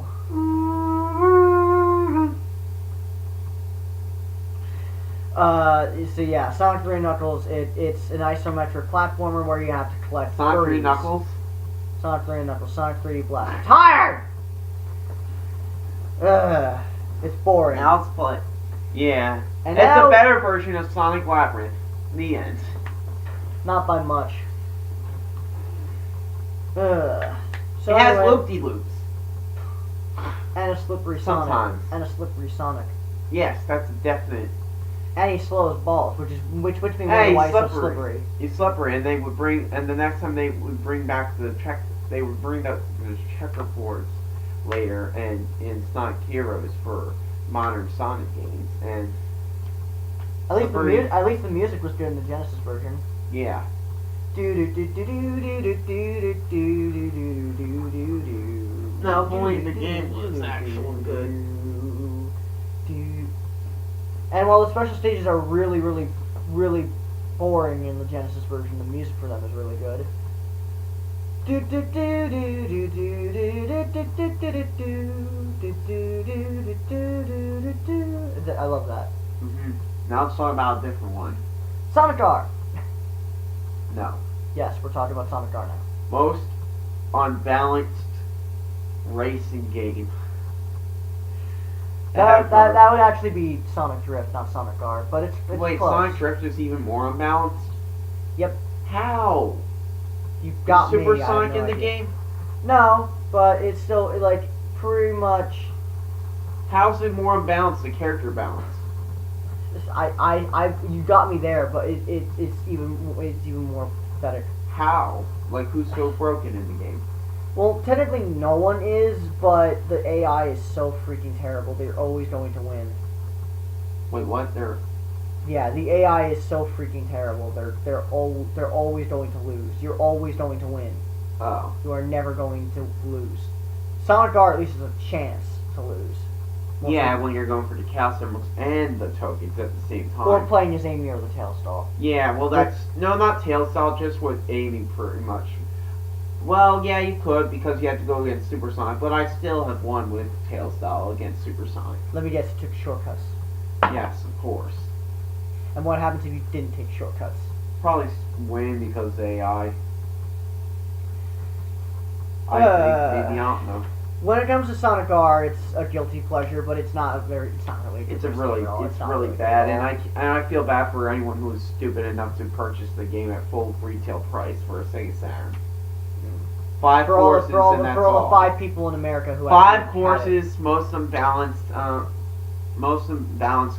So yeah, Sonic 3 Knuckles, it's an isometric platformer where you have to collect Sonic 3 furries. Knuckles? Sonic 3 Knuckles, Sonic 3D Blast. I'm tired! Ugh, it's boring. Now let's play. Yeah. And it's now, a better version of Sonic Labyrinth. The end. Not by much. Ugh. So it has anyway, loop-de-loops. and a slippery Sonic. Sometimes. And a slippery Sonic. Yes, that's a definite. And he's slow as balls, which makes me Hey, wonder why he's he's so slippery. He's slippery, and they would bring, and the next time they would bring back the they would bring the checkerboards later, and in Sonic Heroes for modern Sonic games, and At least the music was good in the Genesis version. yeah. No, only the game was actually good. And while the special stages are really, really, really boring in the Genesis version, the music for them is really good. I love that. Now let's talk about a different one. Sonic R. No. Yes, we're talking about Sonic R now. Most unbalanced racing game. That would actually be Sonic Drift, not Sonic R, but it's Wait, close. Sonic Drift is even more unbalanced? Yep. How? You got me. Super I have Sonic no in the idea. game? No, but it's still like pretty much. How's it more unbalanced than character balance? You got me there, but it's even more pathetic. How? Like, who's so broken in the game? Well, technically no one is, but the AI is so freaking terrible. They're always going to win. Wait, what? Yeah, the AI is so freaking terrible. They're always going to lose. You're always going to win. Oh. You are never going to lose. Sonic R at least has a chance to lose. Yeah, when you're going for the Chaos Emeralds and the tokens at the same time. Or playing as Amy or the Tailstall. Yeah, well that's... No, not Tailstall, just with aiming pretty much. Well, yeah, you could, because you have to go against Super Sonic, but I still have won with Tailstall against Super Sonic. Let me guess, you took shortcuts. Yes, of course. And what happens if you didn't take shortcuts? Probably win because of AI. I think, maybe, I don't know. When it comes to Sonic R, it's a guilty pleasure, but it's not really. It's really bad, and I feel bad for anyone who is stupid enough to purchase the game at full retail price for a Sega Saturn. 5 courses, for all and that's the all. 5 people in America who 5 courses, most unbalanced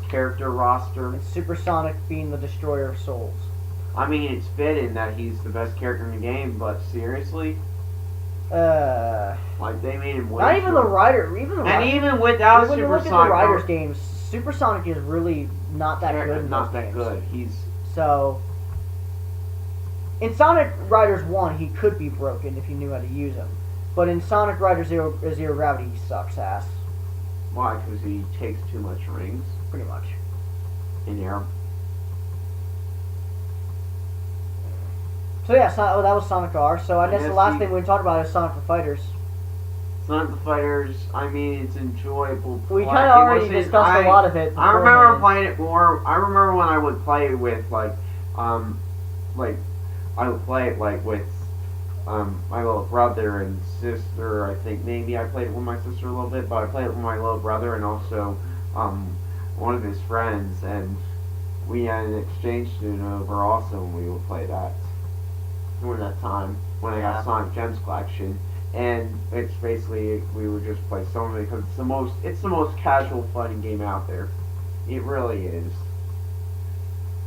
character roster. And Super Sonic being the destroyer of souls. I mean, it's fitting that he's the best character in the game, but seriously, like they made him way not even the short. writer, even the And writer, even without when you look at the Supersonic, writers' games, Supersonic is really not that good in not those that games. good. He's So, in Sonic Riders 1, he could be broken if you knew how to use him. But in Sonic Riders Zero Gravity, he sucks ass. why? Because he takes too much rings Pretty much. in air. So yeah, that was Sonic R. So I guess the last thing we talked about is Sonic the Fighters. Sonic the Fighters, I mean, it's enjoyable. We kind of already discussed a lot of it. I remember playing it more. I remember when I would play with like I would play it like with my little brother and sister. I think maybe I played it with my sister a little bit, but I played it with my little brother and also one of his friends, and we had an exchange student over also, and we would play that during that time when I got Sonic Gems collection. And it's basically we would just play Sonic because it's the most casual fighting game out there. It really is.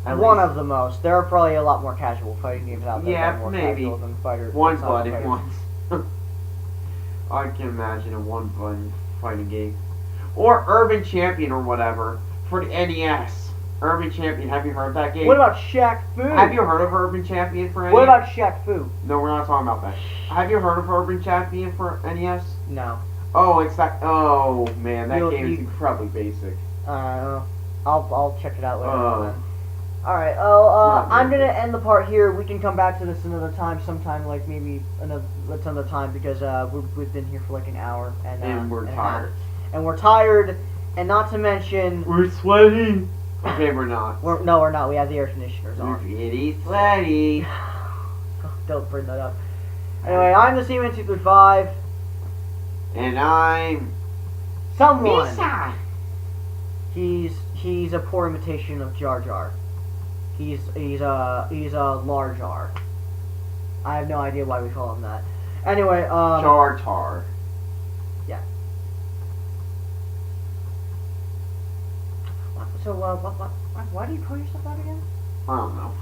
One of the most. There are probably a lot more casual fighting games out there. Yeah, that are more maybe. casual than fighter. One than Sonic button Fighters. ones. I can imagine a one button fighting game, or Urban Champion or whatever for the NES. Urban Champion. Have you heard of that game? What about Shaq Fu? Have you heard of Urban Champion for NES? What about Shaq Fu? No, we're not talking about that. Have you heard of Urban Champion for NES? No. Oh, it's that. Oh man, that You- game is you- incredibly basic. I'll check it out later on then. Alright, Not I'm very gonna end the part here. We can come back to this another time, sometime, like maybe another time, because we've been here for like an hour And we're and a tired. half. And we're tired, and not to mention, We're sweaty. Okay, we're not. we're not. We have the air conditioners We're on. really sweaty. Don't bring that up. Anyway, I'm the Seaman235. And I'm Someone. Misa. He's a poor imitation of Jar Jar. He's a large R. I have no idea why we call him that. Anyway, Jar Tar. yeah. So why do you call yourself that again? I don't know.